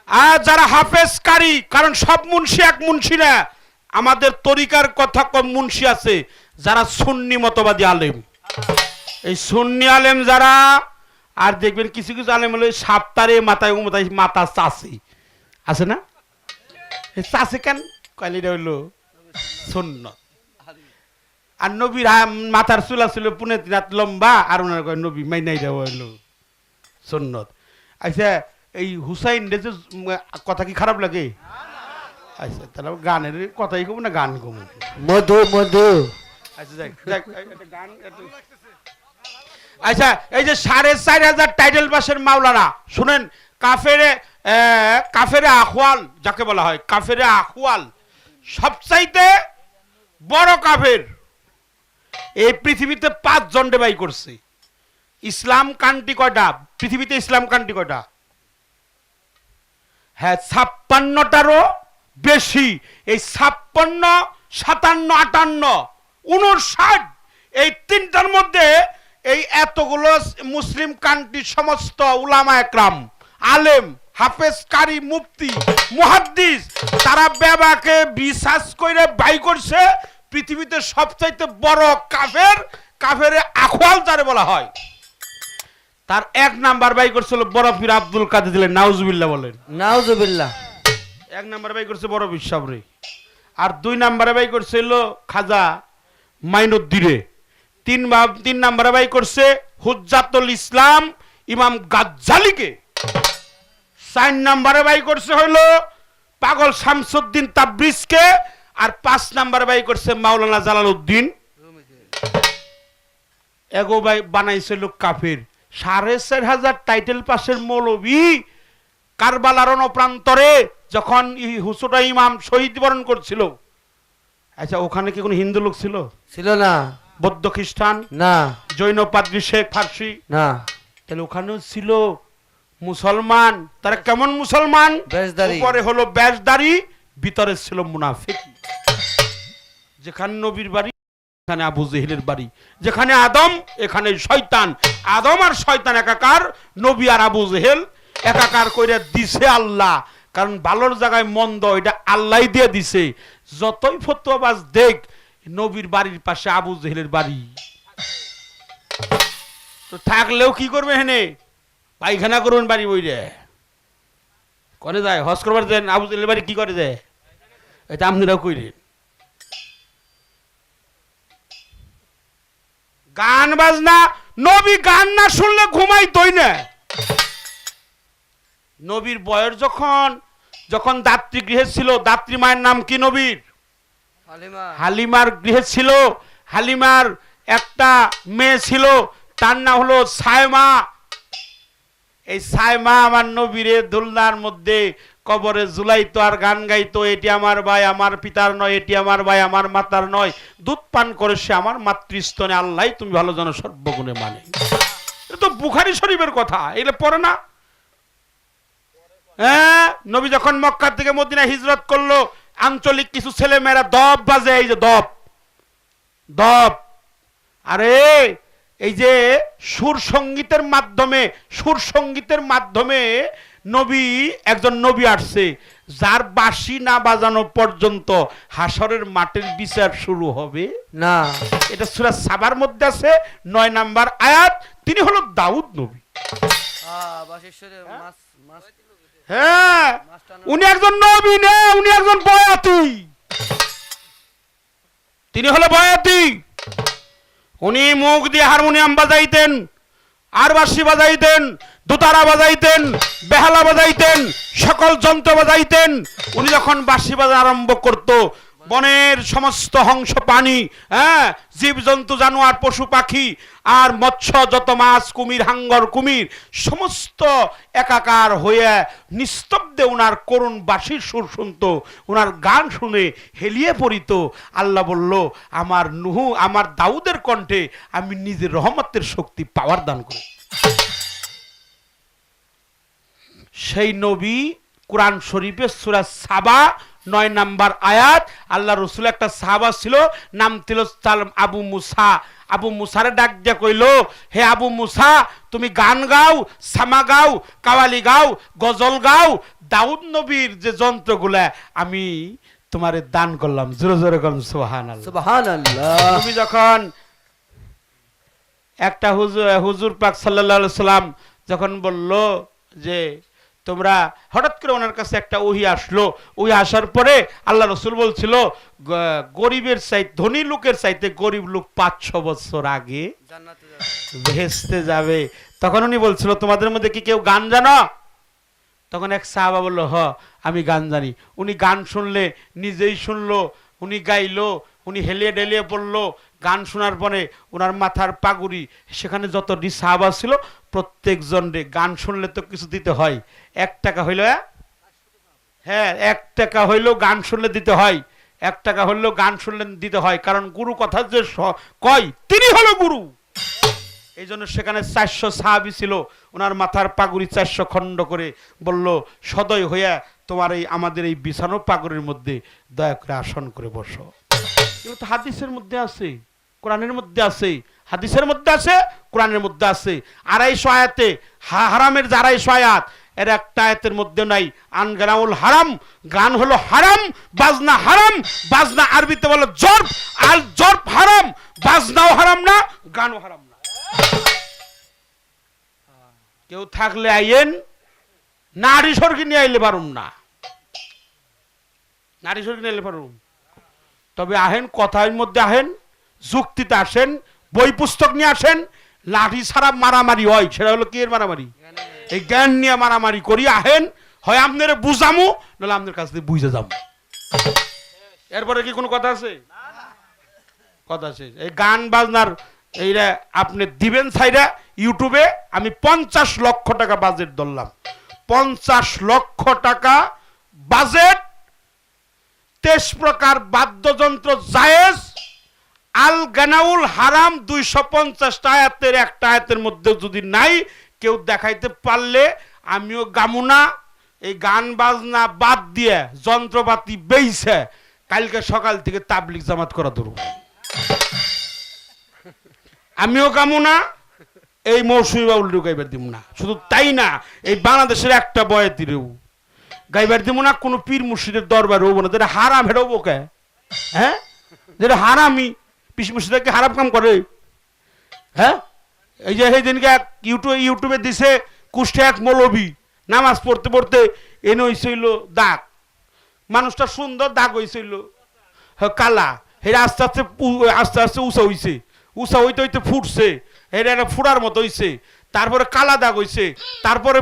আর যারা হাফেজ কারি, কারণ সব মুন্সি এক মুন্সি না, আমাদের তরিকার কথা কম মুন্সি আছে যারা সুন্নি মতবাদী আলেম। এই সুন্নি আলেম যারা, আর দেখবেন কিছু কিছু আলেম হলো সাপ্তারে মাথায় মাথা চাষি আছে না, চাষি কেন কয়লিটা হইলো সুন্নত। আর নবীর মাথার চুলা ছিল 15 রাত লম্বা, আর ওনার কয় নবী মাইনাই দেওয়া হইলো সুন্নত। আচ্ছা, এই হুসাইন রে যে কথা কি খারাপ লাগে? আচ্ছা, তাহলে গানের কথাই কম না, গান কম মধু মধু। আচ্ছা যাক যাক, গান। আচ্ছা, এই যে 4,500 টাইটেল পাসের মাওলানা শুনেন, কাফেরে আখওয়াল যাকে বলা হয়, কাফেরে আখওয়াল সবচাইতে বড় কাফের এই পৃথিবীতে 5 জন বাই করছে। ইসলাম কান্ট্রি কয়টা পৃথিবীতে? ইসলাম কান্ট্রি কয়টা? হ্যাঁ, 56টারও বেশি। এই 56, 57, 58, 59, এই 3টার মধ্যে এই এতগুলো মুসলিম কান্ট্রি সমস্ত উলামা একরাম, আলেম, হাফেজ, কারি, মুফতি, মুহাদ্দিস, তারা বেবাকে রিসার্চ করে বাই করছে পৃথিবীতে সবচাইতে বড় কাফেরে আখওয়াল যারে বলা হয়, তার 1 নাম্বার বাই করছিল বড় পীর আব্দুল কাদের জিলানী। নাউজুবিল্লাহ বলেন। নাউজুবিল্লাহ। 1 নাম্বার বাই করছে বড় পীর সাহেব রে, আর 2 নাম্বারে বাই করছিল খাজা মাইনুদ্দিনে, 3 নাম্বারে বাই করছে হুজ্জাতুল ইসলাম ইমাম গাজ্জালিকে, 4 নাম্বারে বাই করছে হইলো পাগল শামসুদ্দিন তাবরিজকে, আর 5 নাম্বারে বাই করছে মাওলানা জালালউদ্দিন। এগো ভাই বানাইছিল কাফের। 4,500 টাইটেল পাসের মৌলবী কারবালার প্রান্তরে যখন হুসুটা ইমাম শহীদ বরণ করছিল, আচ্ছা ওখানে কি কোনো হিন্দু লোক ছিল? ছিল না। বৌদ্ধ, খ্রিস্টান না। জৈন, পাদ্রী, শেখ, ফার্সি না। তাহলে ওখানেও ছিল মুসলমান। তারা কেমন মুসলমান? বেশদারি। উপরে হলো বেশদারি, ভিতরে ছিল মুনাফিক। যেখানে নবীর বাড়ি এখানে আবু জেহেলের বাড়ি, যেখানে আদম এখানে শয়তান। আদম আর শয়তান একাকার, নবী আর আবু জেহেল একাকার কইরা দিছে আল্লাহ। কারণ ভালোর জায়গায় মন্দ এটা আল্লাহ দিয়ে দিছে। যতই ফতোয়াবাজ দেখ, নবীর বাড়ির পাশে আবু জেহেলের বাড়ি, তো থাকলেও কি করবে? হেনে পায়খানা করবেন বাড়ি বইরে করে যায়, হজ করবার দেন আবু জেহেলের বাড়ি কি করে যায়, এটা আপনারাও কইলেন। গান বাজনা, নবী গান না শুনলে ঘুমাইতই না। নবীর বয়স যখন দাত্রী গৃহে ছিল, দাত্রী মায়ের নাম কি নবীর? হালিমা। হালিমার গৃহে ছিল। হালিমার একটা মেয়ে ছিল, তার নাম হলো সায়মা। এই সায়মা আমার নবীরে দোলনার মধ্যে কবরে ঝুলাইতো আর গান গাইতো, এটি আমার ভাই আমার পিতার নয়, এটি আমার ভাই আমার মাতার নয়, দুধ পান করে সে আমার মাতৃস্তনে, আল্লাহ তুমি ভালো জানো সর্বগুণে মানে। এটা তো বুখারী শরীফের কথা, এগুলো পড়ে না? হ্যাঁ, নবী যখন মক্কা থেকে মদিনা হিজরত করলো, আঞ্চলিক কিছু ছেলে মেয়েরা দব বাজে, এই যে দব দব, আরে এই যে সুর সঙ্গীতের মাধ্যমে নবী, একজন নবী আসছে যার বাঁশি না বাজানো পর্যন্ত হাসরের মাঠের বিচার শুরু হবে না। এটা সূরা সাবার মধ্যে আছে 9 নাম্বার আয়াত। তিনি হলো দাউদ নবী। হ্যাঁ, উনি একজন নবী না, উনি একজন বয়াতি। তিনি হলো বয়াতি। উনি মুখ দিয়ে হারমোনিয়াম বাজাইতেন, আর বাঁশি বাজাইতেন, দোতারা বাজাইতেন, বেহালা বাজাইতেন, সকল যন্ত্র বাজাইতেন। উনি যখন বাঁশি বাজানো আরম্ভ করত, বনের সমস্ত হংস প্রাণী, হ্যাঁ, জীবজন্তু, জানোয়ার, পশু পাখি আর মৎস্য, যত মাছ, কুমির, হাঙ্গর, কুমির, সমস্ত একাকার হয়ে নিস্তব্ধে ওনার করুণ বাঁশির সুর শুনত, ওনার গান শুনে হেলিয়ে পড়িত। আল্লাহ বলল, আমার নুহু, আমার দাউদের কণ্ঠে আমি নিজের রহমতের শক্তি পাওয়ার দান করি। সেই নবী কোরআন শরীফে সূরা সাবা 9 নাম্বার আয়াত, আল্লাহ রসুল একটা সাহাবা ছিল, নাম ছিল আবু মুসা। আবু মুসারে ডাক দিয়া কইল, হে আবু মুসা, তুমি গান গাও, সামা গাও, কাওয়ালি গাও, গজল গাও, দাউদ নবীর যে যন্ত্রগুলা আমি তোমারে দান করলাম। জোরে জোরে কম সুবহানাল্লাহ। সুবহানাল্লাহ। তুমি যখন একটা হুজুর পাক সাল্লাল্লাহু আলাইহি সাল্লাম যখন বলল যে তোমরা, হঠাৎ করে ওনার কাছে একটা ওহী আসলো, ওহী আসার পরে আল্লাহ রসুল বলছিল, গরিবের চাইতে, ধনী লোকের চাইতে গরিব লোক 500 বছর আগে বেহেশতে যাবে। তখন উনি বলছিল, তোমাদের মধ্যে কি কেউ গান জানো? তখন এক সাহাবা বলল, হ, আমি গান জানি। উনি গান শুনলে, নিজেই শুনলো, উনি গাইলো, উনি হেলিয়ে ডেলিয়ে পড়লো। গান শোনার পরে ওনার মাথার পাগুড়ি, সেখানে যতটি সাহাবা ছিল প্রত্যেকজন রে, গান শুনলে তো কিছু দিতে হয়, 1 টাকা হইল, হ্যাঁ 1 টাকা হইলেও গান শুনলে দিতে হয়, 1 টাকা হইলেও গান শুনলে দিতে হয়, কারণ গুরু কথা যে কয় তিনি হলো গুরু। এই জন্য সেখানে 400 সাহাবী ছিল, ওনার মাথার পাগুড়ি 400 খণ্ড করে বলল, সদয় হইয়া তোমার এই আমাদের এই বিছানো পাগুড়ির মধ্যে দয়া করে আসন করে বসো। এগুলো তো হাদিসের মধ্যে আছে, কোরআনের মধ্যে আছে, হাদিসের মধ্যে আছে, কোরআনের মধ্যে আছে। 250 আয়াতে হারামের যে 250 আয়াত, এর একটা আয়াতের মধ্যে নাই আনগানাউল হারাম, গান হলো হারাম, বাজনা হারাম। বাজনা আরবিতে বলে জর্ব, আল জর্ব হারাম, বাজনাও হারাম না, গানও হারাম না। কেউ থাকলে আইয়েন, নারী সরকি নিয়ে আইলে পারুম না, নারী সরকি নিয়ে আইলে পারুম, তবে আহেন, কথার মধ্যে আহেন, যুক্তিতে আসেন, বই পুস্তক নিয়ে আসেন। লাঠি ছাড়া মারামারি হয়, সেটা হলো কি এর মারামারি? এই জ্ঞান নিয়ে মারামারি করি আহেন, হয় আপনারে বুঝামু, নাহলে আপনার কাছ থেকে বুঝে যাবো। এরপরে কি কোনো কথা আছে? কথা আছে। এই গান বাজনার এইটা আপনি দিবেন সাইডা ইউটিউবে। আমি 50 লক্ষ টাকা বাজেট ধরলাম, 50 লক্ষ টাকা বাজেট, 23 প্রকার বাদ্যযন্ত্র জায়েজ, আল গানাউল হারাম 250 আয়াতের একটা আয়াতের মধ্যে যদি নাই, কেউ দেখাইতে পারলে আমিও গামুনা। এই গান বাজনা বাদ দিয়ে যন্ত্রপাতি বেইছে কালকে সকাল থেকে তাবলিগ জামাত করা ধরু, আমিও গামুনা, এই মৌসুমী বাউল গাইবার দিব না। শুধু তাই না, এই বাংলাদেশের একটা বয়াতিরেও গাইবার দিব না, কোনো পীর মুর্শিদের দরবার হবো না, যেটা হারাম হেরাবো কে? হ্যাঁ, যেটা হারামি পীর মুর্শিদকে হারাম কাম করে। হ্যাঁ, এই যে সেই দিনকে এক ইউটিউবে দিছে, কুষ্ঠে এক মৌলবী নামাজ পড়তে পড়তে এনে হইছিল দাগ, মানুষটা সুন্দর, দাগ হইছিল কালা, হেরা আস্তে আস্তে আস্তে আস্তে উঁচা হইছে, উঁচা হইতে হইতে ফুটছে, এটা একটা ফুটার মতো হইছে, তারপরে কালা দাগ হইছে, তারপরে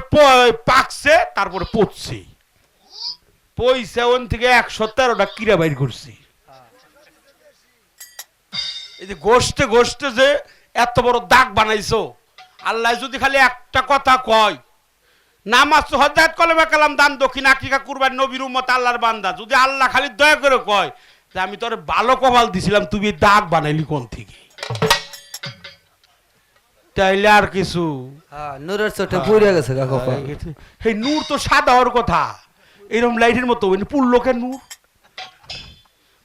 পাকছে, তারপরে পচছে, পয়সা ওন থেকে 113টা কিরা বাইর করছি। এই যে গোষ্ঠে গোষ্ঠে যে এত বড় দাগ বানাইছো, আল্লাহ যদি খালি একটা কথা কয়, নামাজ হজ্জাত কলমে কালাম দান দক্ষিণ আকিকা কুরবানি নবীর উম্মত আল্লাহর বান্দা, যদি আল্লাহ খালি দয়া করে কয় যে আমি তোরে ভালো কপাল দিছিলাম, তুমি দাগ বানাইলি কোন থেকে? তাইলে আর কিছু নূরের চোটে পুড়ে গেছে কপাল। এই নূর তো সাদা হওয়ার কথা, এরকম লাইটের মতো পুরলোকের নূর,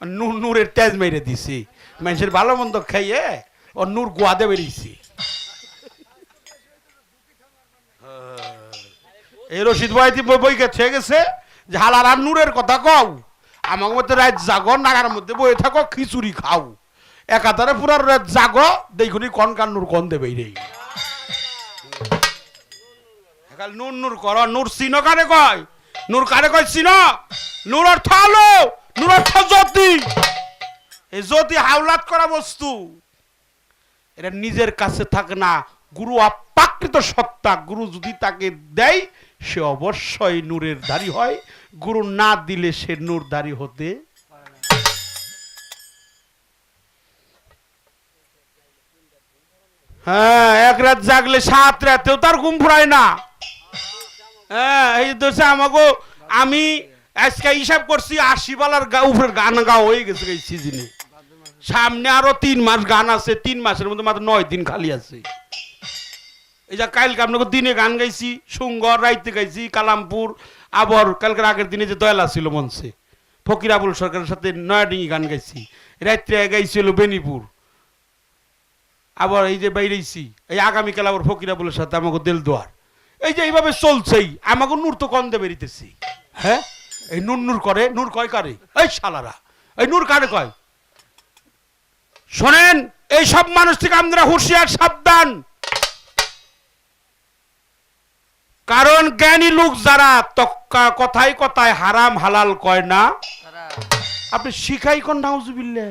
নূর নূরের তেজ মেরে দিছি, মানুষের ভালো মন্দ খাইয়ে ও নূর গোয়াদে বেরিয়েছি। এই রশিদ ভাইতি বইকে ছেয়ে গেছে যে হালার আর নূরের কথা কও, আমার মধ্যে রাত জাগো, নাগার মধ্যে বয়ে থাকো, খিচুড়ি খাও, একাধারে পুরো রাত জাগো, দেখুনি কন কান নূর কন দেবে রে। নূর নূর কর, নূর চিনো কারে কয়? নূর কারে কয় চিনো? নূর অর্থ আলো, নূর অর্থ জ্যোতি। এই জ্যোতি হাওলাত করা বস্তু, এটা নিজের কাছে থাকে না, গুরু অপ্রাকৃত সত্তা, গুরু যদি তাকে দেয় সে অবশ্যই নূরের ধারী হয়, গুরু না দিলে সে নূর ধারী হতে। হ্যাঁ, এক রাত জাগলে 7 রাতেও তার ঘুম ফুরায় না। হ্যাঁ, এই দোষে আমাকে, আমি আজকে হিসাব করছি 80 বালার উপরের গান গাওয়া হয়ে গেছে এই সিজনে। সামনে আরো 3 মাস গান আছে, 3 মাসের মধ্যে মাত্র 9 দিন খালি আছে। এই যে কালকে আপনাকে দিনে গান গাইছি সুঙ্গর, রাইতে গাইছি কালামপুর, আবার কালকের আগের দিনে যে দয়ালা ছিল মঞ্চে ফকির আবুল সরকারের সাথে নয়াডিঙ্গি গান গাইছি, রাত্রে গাইছিল বেনিপুর, আবার এই যে বাইরেছি এই আগামীকাল আবার ফকির আবুলের সাথে আমাকে দেলদুয়ার। এই যে এইভাবে চলছেই, আমাকে নূর তো কন্দে বেরিতেছি। হ্যাঁ, এই নূর নূর করে, নূর কয় কারে? এই শালারা, এই নূর কারে কয়? শোনেন, এই সব মানুষ থেকে আমরা হুঁশিয়ার, সাবধান। কারণ জ্ঞানী লোক যারা তক্কা কথায় কথায় হারাম হালাল কয় না, আপনি শিখাই কোন নাউজুবিল্লাহ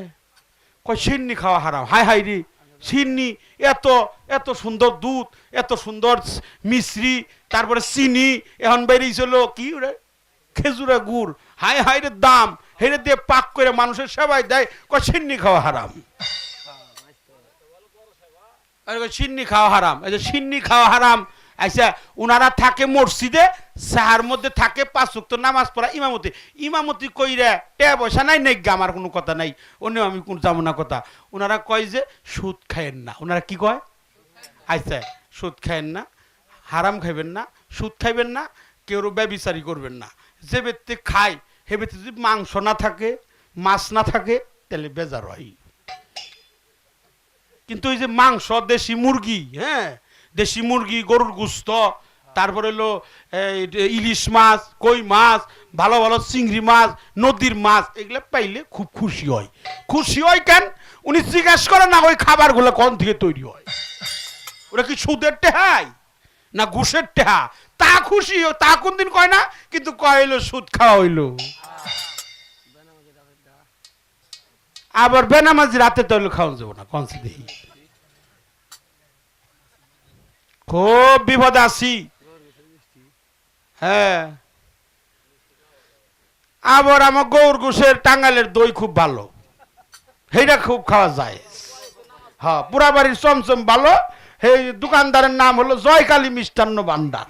কয় সিন্নি খাওয়া হারাম। হাই হাই রে, সিন্নি এত এত সুন্দর দুধ, এত সুন্দর মিশ্রি, তারপরে চিনি, এখন বেরিয়েছিল কি রে খেজুরা গুড়, হাই হাই রে দাম, হেরে দিয়ে পাক করে মানুষের সেবাই দেয়, কয় সিন্নি খাওয়া হারাম। সিন্নি খাওয়া হারাম, এই যে সিন্নি খাওয়া হারাম। আচ্ছা, উনারা থাকে মসজিদে, সাহার মধ্যে থাকে 5 ওয়াক্ত নামাজ পড়া, ইমামতি ইমামতি কইরা টাকা পয়সা নাই নেই, আমার কোনো কথা নাই, অন্য আমি কোন যাবো না কথা। ওনারা কয় যে সুদ খায়েন না, ওনারা কি কয়? আচ্ছা, সুদ খায়েন না, হারাম খাইবেন না, সুদ খাইবেন না, কেউ ব্যভিচারী করবেন না। যে ব্যক্তি খায় সে ব্যক্তি যদি মাংস না থাকে, মাছ না থাকে, তাহলে বেজার হয়। কিন্তু এই যে মাংস, দেশি মুরগি, হ্যাঁ দেশি মুরগি, গরুর গোস্ত, তারপরে হলো ইলিশ মাছ, কই মাছ, ভালো ভালো চিংড়ি মাছ, নদীর মাছ, এগুলো পাইলে খুব খুশি হয়। খুশি হয় কেন? উনি জিজ্ঞাসা করেন না ওই খাবারগুলো কোন থেকে তৈরি হয়, ওরা কি সুদের টেহাই না ঘুষের টেহা, তা খুশি তা কোনদিন কয় না, কিন্তু কয় হইলো সুদ খাওয়া হইলো। আবার বেনামাজি রাতে তো হইলো খাওয়া যাবো না, কনসি দেখি খুব বিপদ আছি। হ্যাঁ, আবার আমার গৌর গোশের টাঙ্গালের দই খুব ভালো, সেইটা খুব খাওয়া যায়। হ্যাঁ, পুরা বাড়ির চমচম ভালো। এই দোকানদারের নাম হলো জয়কালী মিষ্টান্ন ভান্ডার,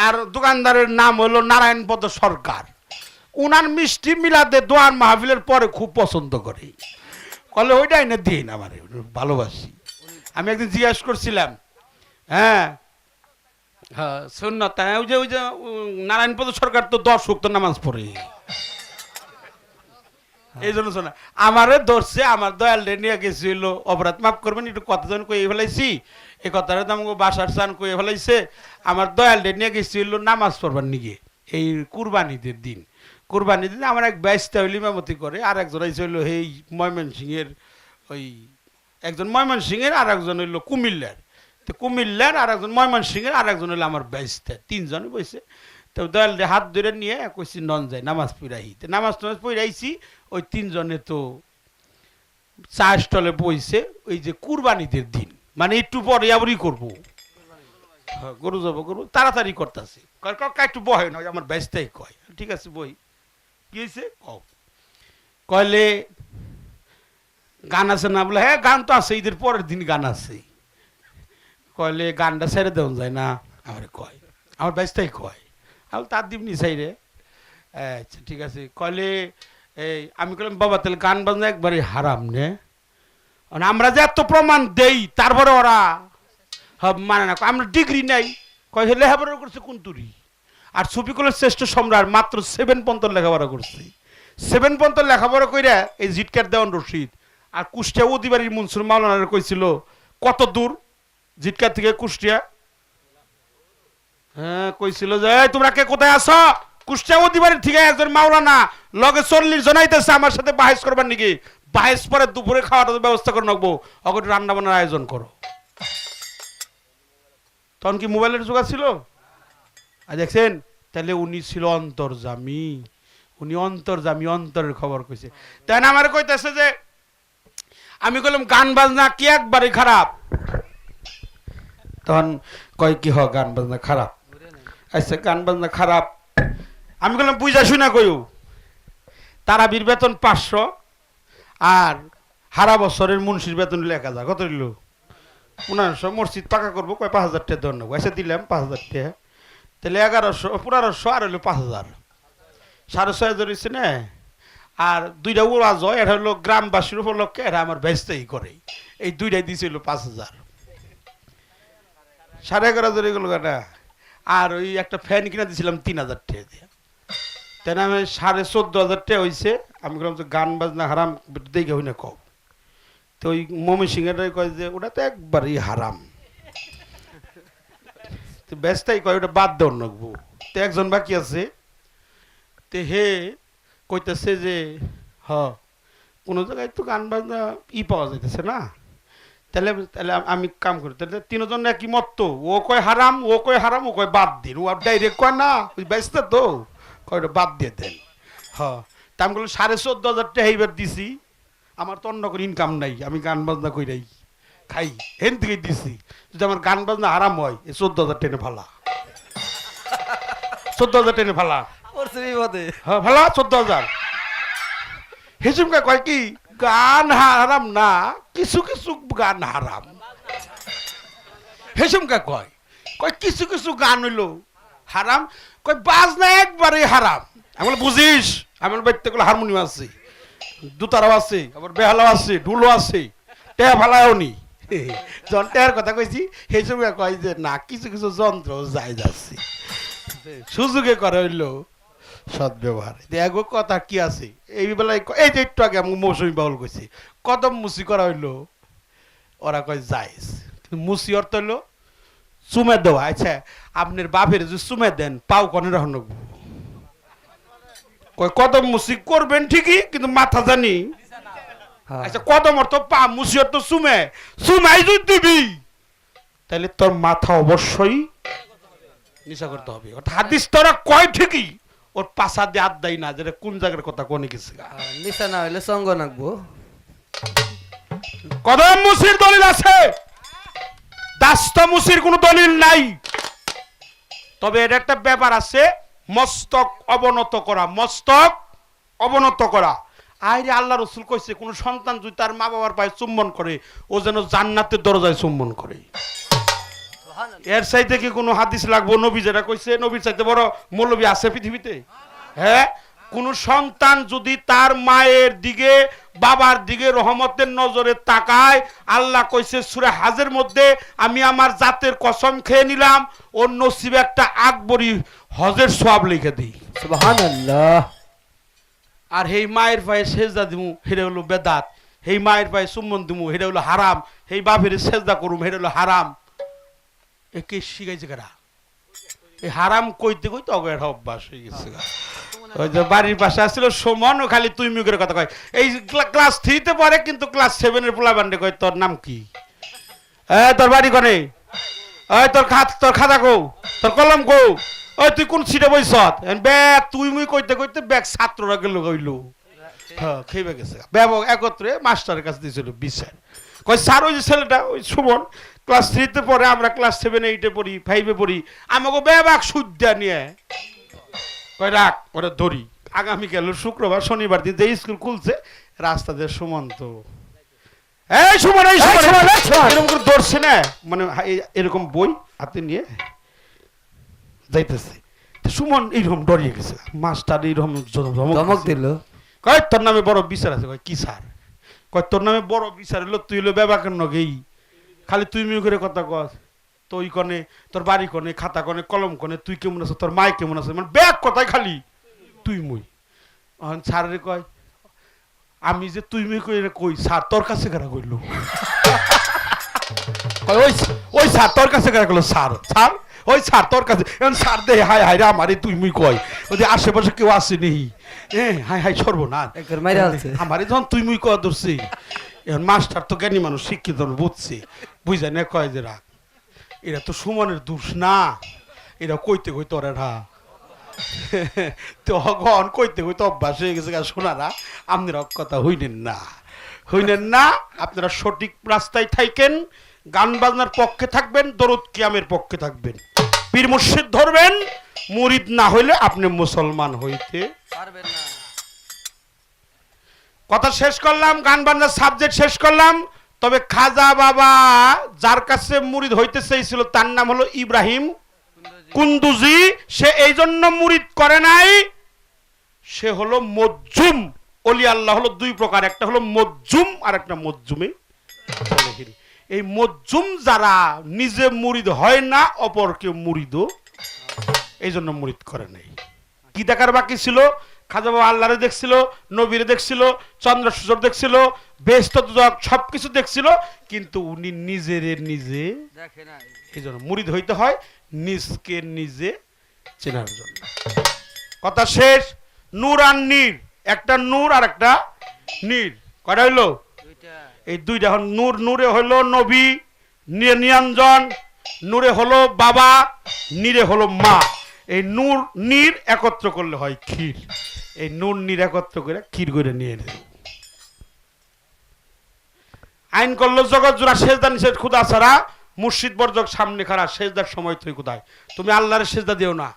আর দোকানদারের নাম হলো নারায়ণপদ সরকার। উনার মিষ্টি মিলাতে দোয়ার মাহফিলের পরে খুব পছন্দ করে, বলে ওইটাই না দিই না, আমার ভালোবাসি। আমি একদিন জিজ্ঞাসা করছিলাম, হ্যাঁ হ্যাঁ সুন্নত, ওই যে নারায়ণপদ সরকার তো 10 ওয়াক্ত নামাজ পড়ে, এই জন্য শোনা আমারে ধরছে, আমার দয়াল নিয়ে গেছিল, অপরাধ মাফ করবেন, একটু কতজন কয়ে ফেলাইছি, এই কথাটা তো আমাকে বাসার চান কয়ে ফেলাইছে। আমার দয়াল নিয়ে গেছিল নামাজ পড়বার নিয়ে এই কুরবানিদের দিন। কুরবানির দিন আমার এক ব্যস্তা হইল ইমামতি করে, আর একজন হইল এই ময়মনসিংহের, ওই একজন ময়মনসিংহের, আর একজন হইল কুমিল্লার। তো কুমিল্লার আর একজন ময়মনসিংহের, আর একজন হইলো আমার ব্যস্তা, 3 জনে বসে। তো দয়াল হাত ধরে নিয়ে কইছি নন যায় নামাজ পড়াই, নামাজ টামাজ পড়াইছি। ওই 3 জনে তো চা স্টলে বইছে, ওই যে কুরবানিদের দিন, মানে একটু পরে আবারই করবো, গরু যাবো করবো, তাড়াতাড়ি করতেছি, একটু বহে না, আমার ব্যস্তাই কয় ঠিক আছে বই। কি হয়েছে কয়লে গান আছে না? বলে হ্যাঁ গান তো আছে, ঈদের পরের দিন গান আছে। কইলে গানটা ছেড়ে দেওয়া যায় না? আমার কয়, আমার বাইশটাই কয়। আমি তার দিবনি চাই রে। আচ্ছা ঠিক আছে। কইলে এই আমি কইলাম বাবা তাহলে গান বাজনা একবারে হারাম নে, মানে আমরা যে এত প্রমাণ দেই তারপরে ওরা মানে না। আমরা ডিগ্রি নাই, কয় লেখাপড়া করছে কুন্তুরি। আর শফিকুলের শ্রেষ্ঠ সম্রাট মাত্র 7 পর্যন্ত লেখাপড়া করছে। 7 পর্যন্ত লেখাপড়া কইরা এই জিটকার দেওয়ান রশিদ আর কুষ্টিয়া অধিবাড়ির মনসুর মাওলানা কইছিল কত দূর জিটকার থেকে কুষ্টিয়া। হ্যাঁ কইছিল যে তোমরা কে কোথায় আছো? কুষ্টিয়া অধিবাড়ির থেকে একজন মাওলানা লগে 40 জন আইতেছে আমার সাথে বাহেস করবার নাকি। বাহেস পরে দুপুরে খাওয়ার ব্যবস্থা করে রাখবো, অগট রান্না বান্নার আয়োজন করো। তখন কি মোবাইলের যোগা ছিল? আর দেখছেন, তাহলে উনি ছিল অন্তর্যামী। উনি অন্তর্যামী, অন্তরের খবর কইছে। তাই না আমার কইতেছে যে আমি কইলাম গান বাজনা কি একবারে খারাপ? তখন কয় কি হ গান বাজনা খারাপ। আচ্ছা গান বাজনা খারাপ, আমি কইলাম বুঝা শুনা কইও। তারাবির বেতন 500 আর হারা বছরের মুন্সির বেতন 1000। কত দিল? 1500। মসজিদ পাকা করবো, কয় 5000 টাকা দেওয়ার নেবো। আচ্ছা দিলাম 5000 টাকা। তাহলে 1100 1500 আর হইলো 5000, 6,500 হয়েছে না। আর 2টা ওয়াজ হয়, এটা হলো গ্রামবাসীর উপলক্ষে, এটা আমার ব্যস্তাই করে। এই 2টাই দিয়েছিল 5000, 11,500 এগুলো কাটা। আর ওই একটা ফ্যান কিনা দিয়েছিলাম 3000 টাকা দিয়ে। তাই না আমি 14,500 টাকা হয়েছে। আমি বললাম যে গান বাজনা হারাম দেখে হই না কও। তো ওই মমি সিংহেরাই কয় যে ওটা তো একবারই হারাম। তো ব্যস্তাই কয় ওটা বাদ দেওয়ার নাকবো। তো একজন বাকি আছে, তে হে কইতেছে যে কোনো জায়গায় তো গান বাজনা পাওয়া যাইতেছে না। তাহলে তাহলে আমি কাম করি, তাহলে 3 জন একই মত তো। ও কয় হারাম, ও কয় হারাম, ও কয় বাদ দিন। ও ডাইরেক্ট কয় না, ওই ব্যস্ত তো কয় ওটা বাদ দিয়ে দেন। তা আমি বললাম 14,500 টাকা এইবার দিছি। আমার তো অন্য করে ইনকাম নাই, আমি গান বাজনা কইরাই খাই, হেন থেকে দিছি। যদি আমার গান বাজনা হারাম হয়, 14,000 টেনে ফালা, 14,000 টেনে ফালা। হ্যাঁ ভালো 14,000। হিসুমকা কয় কি গান হারাম না, কিছু কিছু গান হারাম। হেসুমকা কয় কয় কিছু কিছু গান হইলো হারাম, কয় বাজনা একবারে হারাম। আমি বুঝিস, আমার বাড়িতে গুলো হারমোনিয়াম আছে, দুতারাও আছে, আবার বেহালাও আছে, ঢুলো আছে, টেয়া ফালাও নি। যখন টেয়ার কথা কইছি হেসুমকা কয় যে না, কিছু কিছু যন্ত্র যাই যাচ্ছে, সুযোগে করে হইলো সদ্ব্যবহার। দেখো কথা কি আছে এই বেলায়। এই যে একটু আগে আমি মৌসুমি বাউল কইছি কদম মুসি করা হইলো, ওরা কয় যাইস। মুসি অর্থ হইলো চুমে দেওয়া। আচ্ছা আপনার বাপের যে চুমে দেন পাও কনে রাখুন, কয় কদম মুসি করবেন ঠিকই কিন্তু মাথা জানি। আচ্ছা কদম অর্থ পা, মুসি অর্থ চুমে, চুমাই যদি দিবি তাহলে তোর মাথা অবশ্যই নিশা করতে হবে। হাদিস তোরা কয় ঠিকই, ওর পাশা দিয়ে হাত দেয় না, যেটা কোন জায়গার কথা কোনে গেছে। নিশা না হইলে সঙ্গ নাকবো। কদম মুসির দলিল আছে, দাস্তা মুসির কোনো দলিল নাই। তবে এটা একটা ব্যাপার আছে, মস্তক অবনত করা, মস্তক অবনত করা। আইরে আল্লাহ রসুল কইছে কোন সন্তান যদি তার মা বাবার পায়ে চুম্বন করে, ও যেন জান্নাতের দরজায় চুম্বন করে। এর চাইতে কি কোনো হাদিস লাগবো? নবী যেটা কইছে, নবীর চাইতে বড় মৌলবী আছে পৃথিবীতে? হ্যাঁ, কোন সন্তান যদি তার মায়ের দিকে বাবার দিকে রহমতের নজরে তাকায়, আল্লাহ কইছে সূরা হাজের মধ্যে, আমি আমার জাতের কসম খেয়ে নিলাম ওর নসিবে একটা আকবরী হজের সওয়াব লিখে দিই। সুবহানাল্লাহ। আর এই মায়ের পায়ে সেজদা দিমু, হেরে হলো বেদাত। এই মায়ের পায়ে চুম্বন দিমু, হেরে হলো হারাম। এই বাপের সেজদা করুম, হেরে হলো হারাম। একে শিখাইছে কারা? এই হারাম কইতে কইতে অগের অভ্যাস হয়ে গেছে। ওই যে বাড়ির পাশে আসছিল সুমন, ও খালি তুই মুখের কথা কয়। এই ক্লাস 3-তে পড়ে কিন্তু ক্লাস 7-এর পোলা বান্ডে কয় তোর নাম কি? তোর বাড়ি কনে? তোর খাতা কো, তোর কলম কো, ওই তুই কোন সিটে বইছ? ব্যাগ তুই মুই কইতে কইতে ব্যাগ ছাত্ররা গেল কইলো। হ্যাঁ খেয়ে গেছে। ব্যাগ একত্রে মাস্টারের কাছে দিয়েছিল বিচার। কয় স্যার ওই যে ছেলেটা ওই সুমন ক্লাস 3-তে পড়ে, আমরা ক্লাস 7-8-এ পড়ি, 5-এ পড়ি, আমাকে ব্যাগ সুদ্যা নিয়ে কয় রাখ ওরা ধরি। আগামীকাল শুক্রবার শনিবার দিন যে স্কুল খুলছে, রাস্তা দিয়ে সুমন্ত এই সুমন এই সুমন সুমন, এই সুমন। এরকম করে ধরছে না মানে এরকম বই হাতে নিয়ে যাইতেছে তো সুমন এইরকম ডরিয়ে গেছে মাস্টার এইরকম ধমক দিল। কয় তোর নামে বড় বিচার আছে কয় কি স্যার কয় তোর নামে বড় বিচার হলো তুই হলো বেবাকের নগেই খালি তুই মিউ করে কথা কস তুই কনে তোর বাড়ি কনে খাতা কনে কলম কনে তুই কেমন আছো তোর মাই কেমন আছে মানে ব্যাগ কথায় খালি তুই মুই স্যারের কয় আমি যে তুই মুই কই স্যার তোর কাছে কারা কইল ওই ওই স্যার তোর কাছে কারা কইল স্যার স্যার ওই স্যার তোর কাছে এখন স্যার দে হাই হাই রে আমারে তুই মুই কয় ওই যে আশেপাশে কেউ আসে নেই হাই হাই সর্বনাশ একবার মাইরা আছে। আমারে যখন তুই মুই কয় ধরছি এখন মাস্টার তো জ্ঞানী মানুষ শিক্ষিত বুঝছে বুঝা না কয় যে রাখ এরা তো সুমনের দোষ না এরা কইতে কইতে ওরা তখন কইতে কইতে অভ্যাস হয়ে গেছে শোনারা আপনারা কথা হইনেন না আপনারা সঠিক রাস্তায় থাকেন গান বাজনার পক্ষে থাকবেন দরুদ কিয়ামের পক্ষে থাকবেন পীর মুর্শিদ ধরবেন মুরিদ না হইলে আপনি মুসলমান হইতে পারবেন না। কথা শেষ করলাম গান বাজনার সাবজেক্ট শেষ করলাম তবে খাজা বাবা যার কাছে মুরিদ হইতে চাইছিল তার নাম হলো ইব্রাহিম কুন্দুজি সে এই জন্য মুরিদ করে নাই সে হলো মজ্জুম ওলি আল্লাহ হলো দুই প্রকার একটা হলো মজ্জুম আর একটা মজ্জুমে এই মজ্জুম যারা নিজে মুরিদ হয় না অপরকে মুরিদও এই জন্য মুরিদ করে নাই কি দেখার বাকি ছিল খাজা বাবা আল্লাহরে দেখছিল নবীরে দেখছিল চন্দ্র সূর্য দেখছিল বেহেশত দুজক সবকিছু দেখছিল কিন্তু উনি নিজে দেখে নাই। এই জন্য মুরিদ হইতে হয় নিজকে নিজে চেনার জন্য কথা শেষ নূর আর নীর একটা নূর আর একটা নীর কয়টা হইলো দুইটা। এই দুইটা এখন নূর নূরে হলো নবী নিরঞ্জন নূরে হলো বাবা নীরে হলো মা এই নূর নীর একত্র করলে হয় ক্ষীর এই নূর নীর একত্র করে ক্ষীর করে নিয়ে নেব আইন করলো জগৎ জোড়া সেজদা নিষেধ খুদা ছাড়া মুর্শিদ বর্জক সামনে খাড়া সেজদার সময় তুই কোথায় তুমি আল্লাহর সেজদা দিও না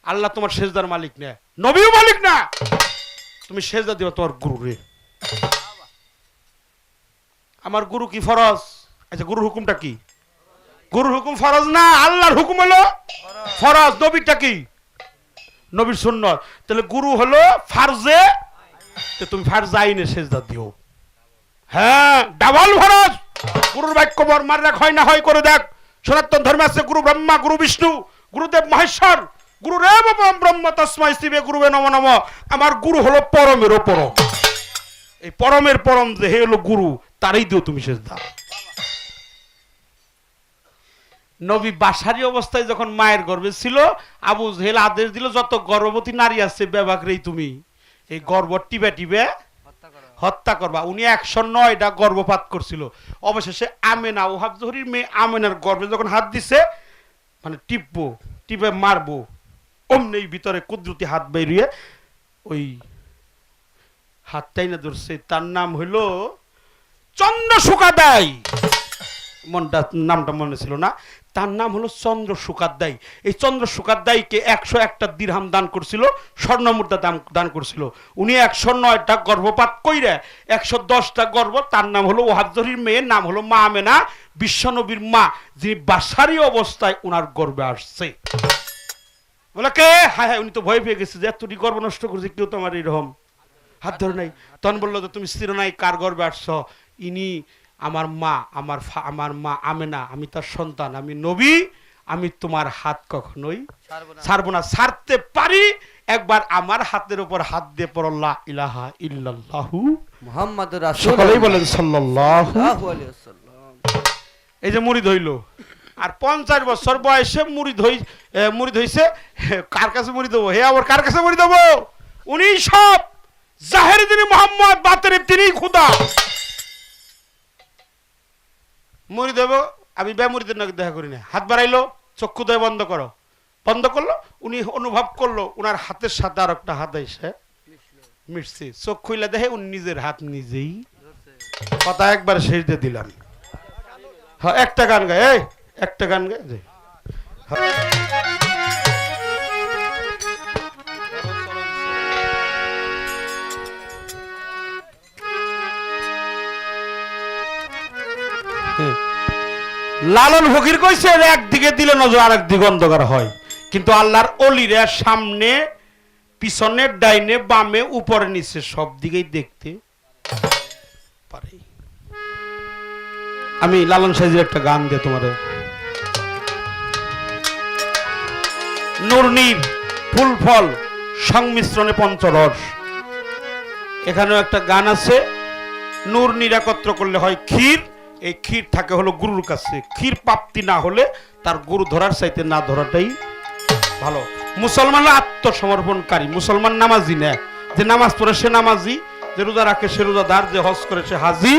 আল্লাহ তোমার সেজদার মালিক না নবীও মালিক না তুমি সেজদা দিও তোমার গুরুরে আমার গুরু কি ফরজ আচ্ছা গুরুর হুকুমটা কি গুরুর হুকুম ফরজ না আল্লাহর হুকুম হলো ফরজ নবীরটা কি নবীর সুন্নত তাহলে গুরু হলো ফারজে তো তুমি ফারজ আইনে সেজদা দিও হ্যাঁ ডাবল ফরজ গুরুর বাক্য বর মার রাখ হয় না হয় করে দেখ সনাতন ধর্মে আছে গুরু ব্রহ্মা গুরু বিষ্ণু গুরুদেব মহেশ্বর গুরুরেব ব্রহ্ম তস্মাই শিবে গুরুবে নম নম আমার গুরু হলো পরমের পরম এই পরমের পরম যে হে হলো গুরু তারই দিও তুমি সেজদা নবী বাসারি অবস্থায় যখন মায়ের গর্ভে ছিল আবু জেহেল আদেশ দিল যত গর্ভবতী নারী আছে বেবাকরেই তুমি এই গর্ভ টিপে টিপে হত্যা করবা উনি 109টা গর্ভপাত করছিল অবশেষে আমেনা ওহাব জহরির মেয়ে আমেনার গর্ভে যখন হাত দিছে মানে টিপে মারবো অমনি ভিতরে কুদরতি হাত বেরিয়ে ওই হাতটাই না ধরছে তার নাম হইল চন্দ্র শুকাদাই নামটা মনে ছিল না তার নাম হলো চন্দ্র শুকাদ্দাই এই চন্দ্র শুকাদ্দাইকে 101টা দিরহাম দান করছিল স্বর্ণ মুদ্রা দান করছিল উনি 109টা গর্ভপাত কইরা 110টা গর্ভ তার নাম হলো ওহাবজরির মেয়ের নাম হলো মা আমেনা বিশ্বনবীর মা যিনি বাসারি অবস্থায় উনার গর্ভে আসছে বলে কে হায় হায় উনি তো ভয় পেয়ে গেছে যে এতটি গর্ভ নষ্ট করছে কেউ তো আমার এরকম হাত ধরে নাই তখন বললো যে তুমি স্থির নাই কার গর্ভে আসছো ইনি আমার মা আমার মা আমেনা আমি তার সন্তান আমি নবী আমি তোমার হাত কখনোই ছাড়বো না ছাড়তে পারি একবার আমার হাতের উপর হাত দিয়ে পড়ো লা ইলাহা ইল্লাল্লাহু মুহাম্মাদুর সকলেই রাসূলুল্লাহ বলেন সাল্লাল্লাহু আলাইহি ওয়াসাল্লাম। এই যে মুরিদ হইল আর 50 বছর বয়সে মুরিদ হইছে কার কাছে মুরিদ হবো হে আবার কার কাছে মুরিদ হবো উনি সব জাহের যিনি মোহাম্মদ বাতের তিনি খোদা মুরিদ হবো আমি বেমুরিদের নাকি দেখা করি না হাত বাড়াইলো চক্ষু দয় বন্ধ করলো উনি অনুভব করলো উনার হাতের সাথে আর একটা হাত এসে মিশছে চোখ খুইলা দেখে উনি নিজের হাত নিজেই কথা একবার শেষ দিয়ে দিলাম হ্যাঁ একটা গান গায় একটা গান গায় লালন ফকির কইছে একদিকে দিলে নজর আরেক দিকে অন্ধকার হয়, কিন্তু আল্লাহর অলিরা সামনে পিছনে ডাইনে বামে উপরে নিচে সব দিকেই দেখতে পারে। আমি লালন সাইজের একটা গান দিয়ে তোমার নুরনির ফুল ফল সংমিশ্রণে পঞ্চরস, এখানেও একটা গান আছে। নূর নিরাকত্র করলে হয় ক্ষীর, এই ক্ষীর থাকে হলো গুরুর কাছে, ক্ষীর প্রাপ্তি না হলে তার গুরু ধরার চাইতে না ধরাটাই ভালো। মুসলমানরা আত্মসমর্পণকারী, মুসলমান নামাজি না, যে নামাজ পড়ে সে নামাজি, যে রোজা রাখে সে রোজাদার, যে হজ করে সে হাজি,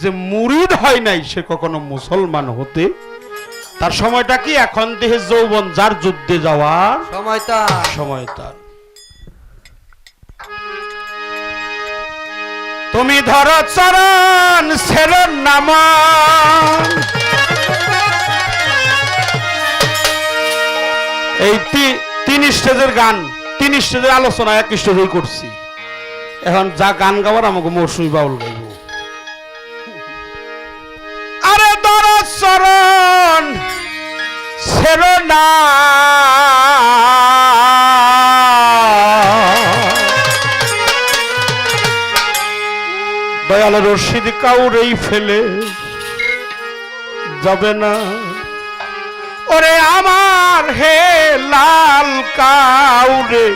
যে মুরিদ হয় নাই সে কখনো মুসলমান হতে। তার সময়টা কি? এখন দেহে যৌবন, যার যুদ্ধে যাওয়ার সময় তার। তুমি ধরো চরণ ছেড়ো নামা, এই তিন স্টেজের গান, তিন স্টেজের আলোচনা এক স্টেজেই করছি। এখন যা গান গাওয়ার আমাকে মৌসুমী বাউল গাইব। আরে ধরো চরণ ছেড়ো না, দয়াল রশিদ কাউরেই ফেলে যাবে না। ওরে আমার হে লাল কাউরে,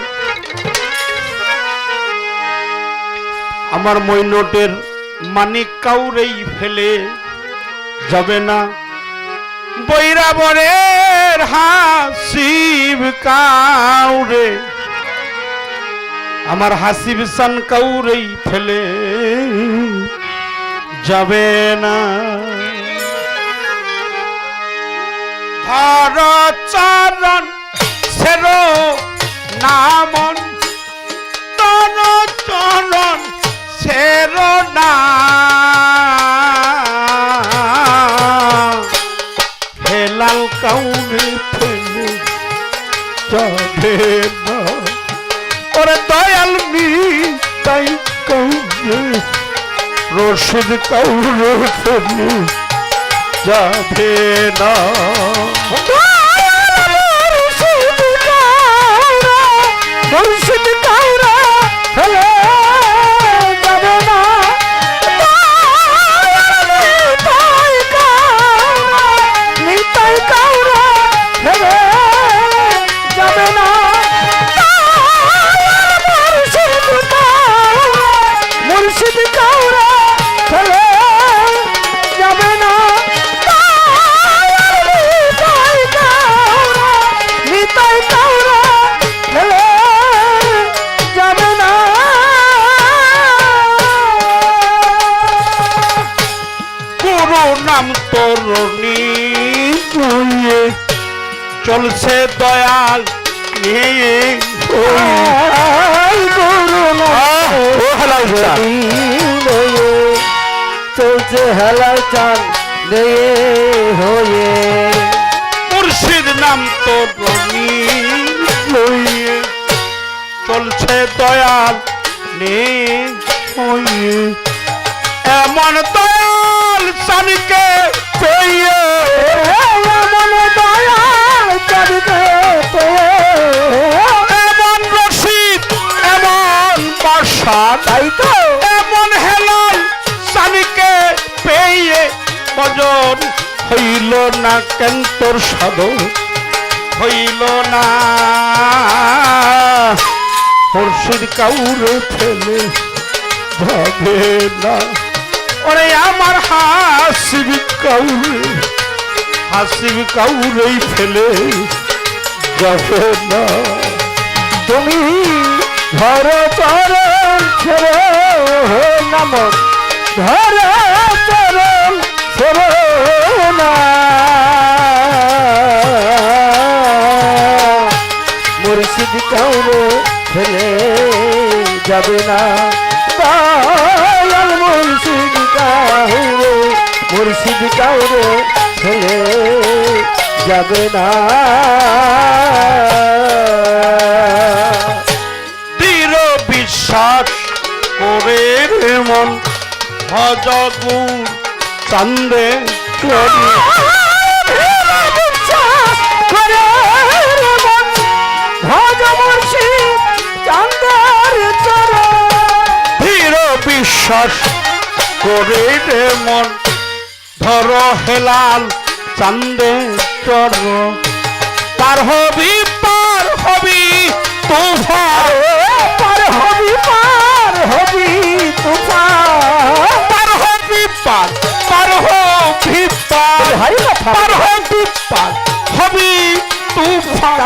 আমার মইনটের মানিক কাউরেই ফেলে যাবে না। বৈরাবরের হাসিব কাউরে, আমার হাসিব সান কাউরেই ফেলে যাবে না। ধর চরণ ছেড়ো নামন, তন চরণ ছেড়ো না, হেলাল কাউরে ফেলে যাবে না। ওরে দয়াল মি তাই কাউরে, রশিদ কাউরে ফেলে যাবে না। রশিদ কাউরে ফেলে যাবে না। নিতাই কাউরে ফেলে যাবে না। মুর্শিদ কাউরে ফেলে যাবে না। নিতাই কাউরে ফেলে যাবে না। গুরু নাম তরুণী বইয়ে চলছে দয়াল নিয়ে, চলছে হেলাল চাল নিয়ে হয়ে। মুর্শিদ নাম তো লইয়ে চলছে দয়াল নিয়ে হয়ে। এমন দয়াল চানিকে পেয়ে, এমন দয়াল চানিকে পেয়ে, এমন রশিদ এমন বর্ষা, তাই তো এমন হেলাল চানিকে পেয়ে ভজন হইল না কেন তোর সাধন হইল না। মুর্শিদ কাউরে ফেলে যাবে না। ওরে আমার হাসিব কাউরে, হাসিব কাউরেই ফেলে যাবে না। তুমি ধর চরণ ছেড়ে নামন, ধর চরণ ছেড়ে না। মুর্শিদ কাউরে ফেলে যাবে না। দয়াল মুর্শিদ কাউরে, মুর্শিদ কাউরে ফেলে যাবে না। দৃঢ় বিশ্বাস করে মন ভজ গুর চান্দে চরি ধীর বিশ্বাস করে রে মন ধর হেলাল চান্দে চর পার হবি তুফান পার হবি তুফান পার হবি তুফান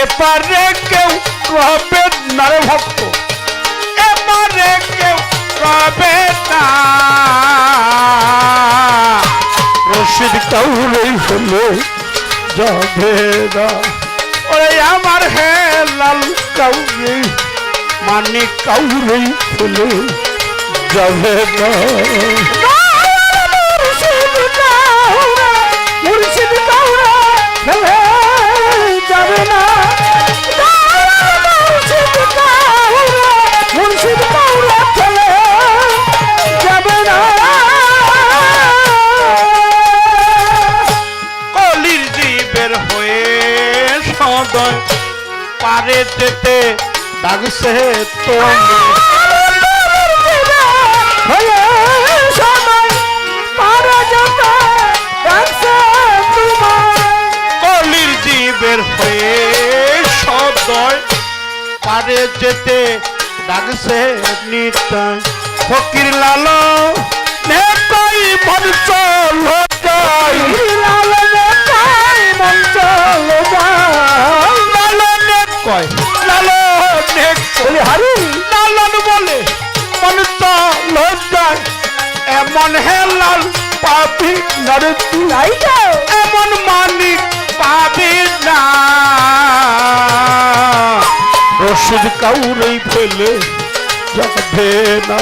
এপারে কেউ রবে না রে ভক্ত এপারে কেউ রবে না রশিদ কাউরে হলো যাবে না ওরে আমার হেলাল কাউরে মানে কাউরে হলো যাবে না মুর্শিদ কাউরা ফেলে যাবে না মুর্শিদ কাউরা ফেলে যাবে না কলির জীবের হয়ে সদয় পারে যেতে ডাকছে কলির জীবের হয়ে সদয় পারে যেতে ডাকছে নিতাই ফকির লাল নেতাই মঞ্চল যাই লালন বলে মঞ্চল যায় এমন হেলাল পাবি না রে তুই এমন মানিক পাবি না রশিদ কাউরেই ফেলে যাবে না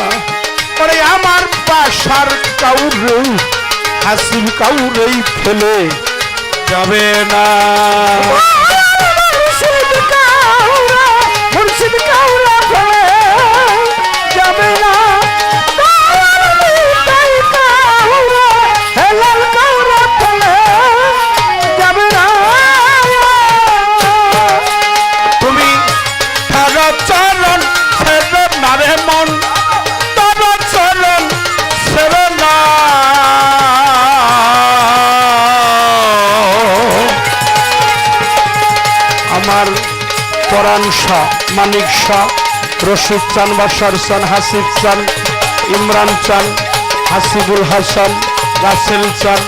পরে আমার বাসার কাউরে হাসিব কাউরেই ফেলে যাবে না মুর্শিদ কাউরা ফেলে যাবে না হেলাল কাউরা ফেলে যাবে না তুমি তারা চরণ ছেড়ে না রে মন তারা চরণ ছেড়ে না আমার পরাণ শাহ মানিক শাহ রশিদ চান বাসার চান হাসিব চান ইমরান চান হাসিবুল হাসান রাসেল চান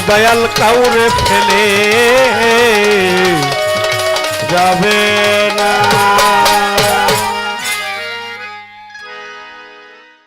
দয়াল কাউরে ফেলে যাবে না।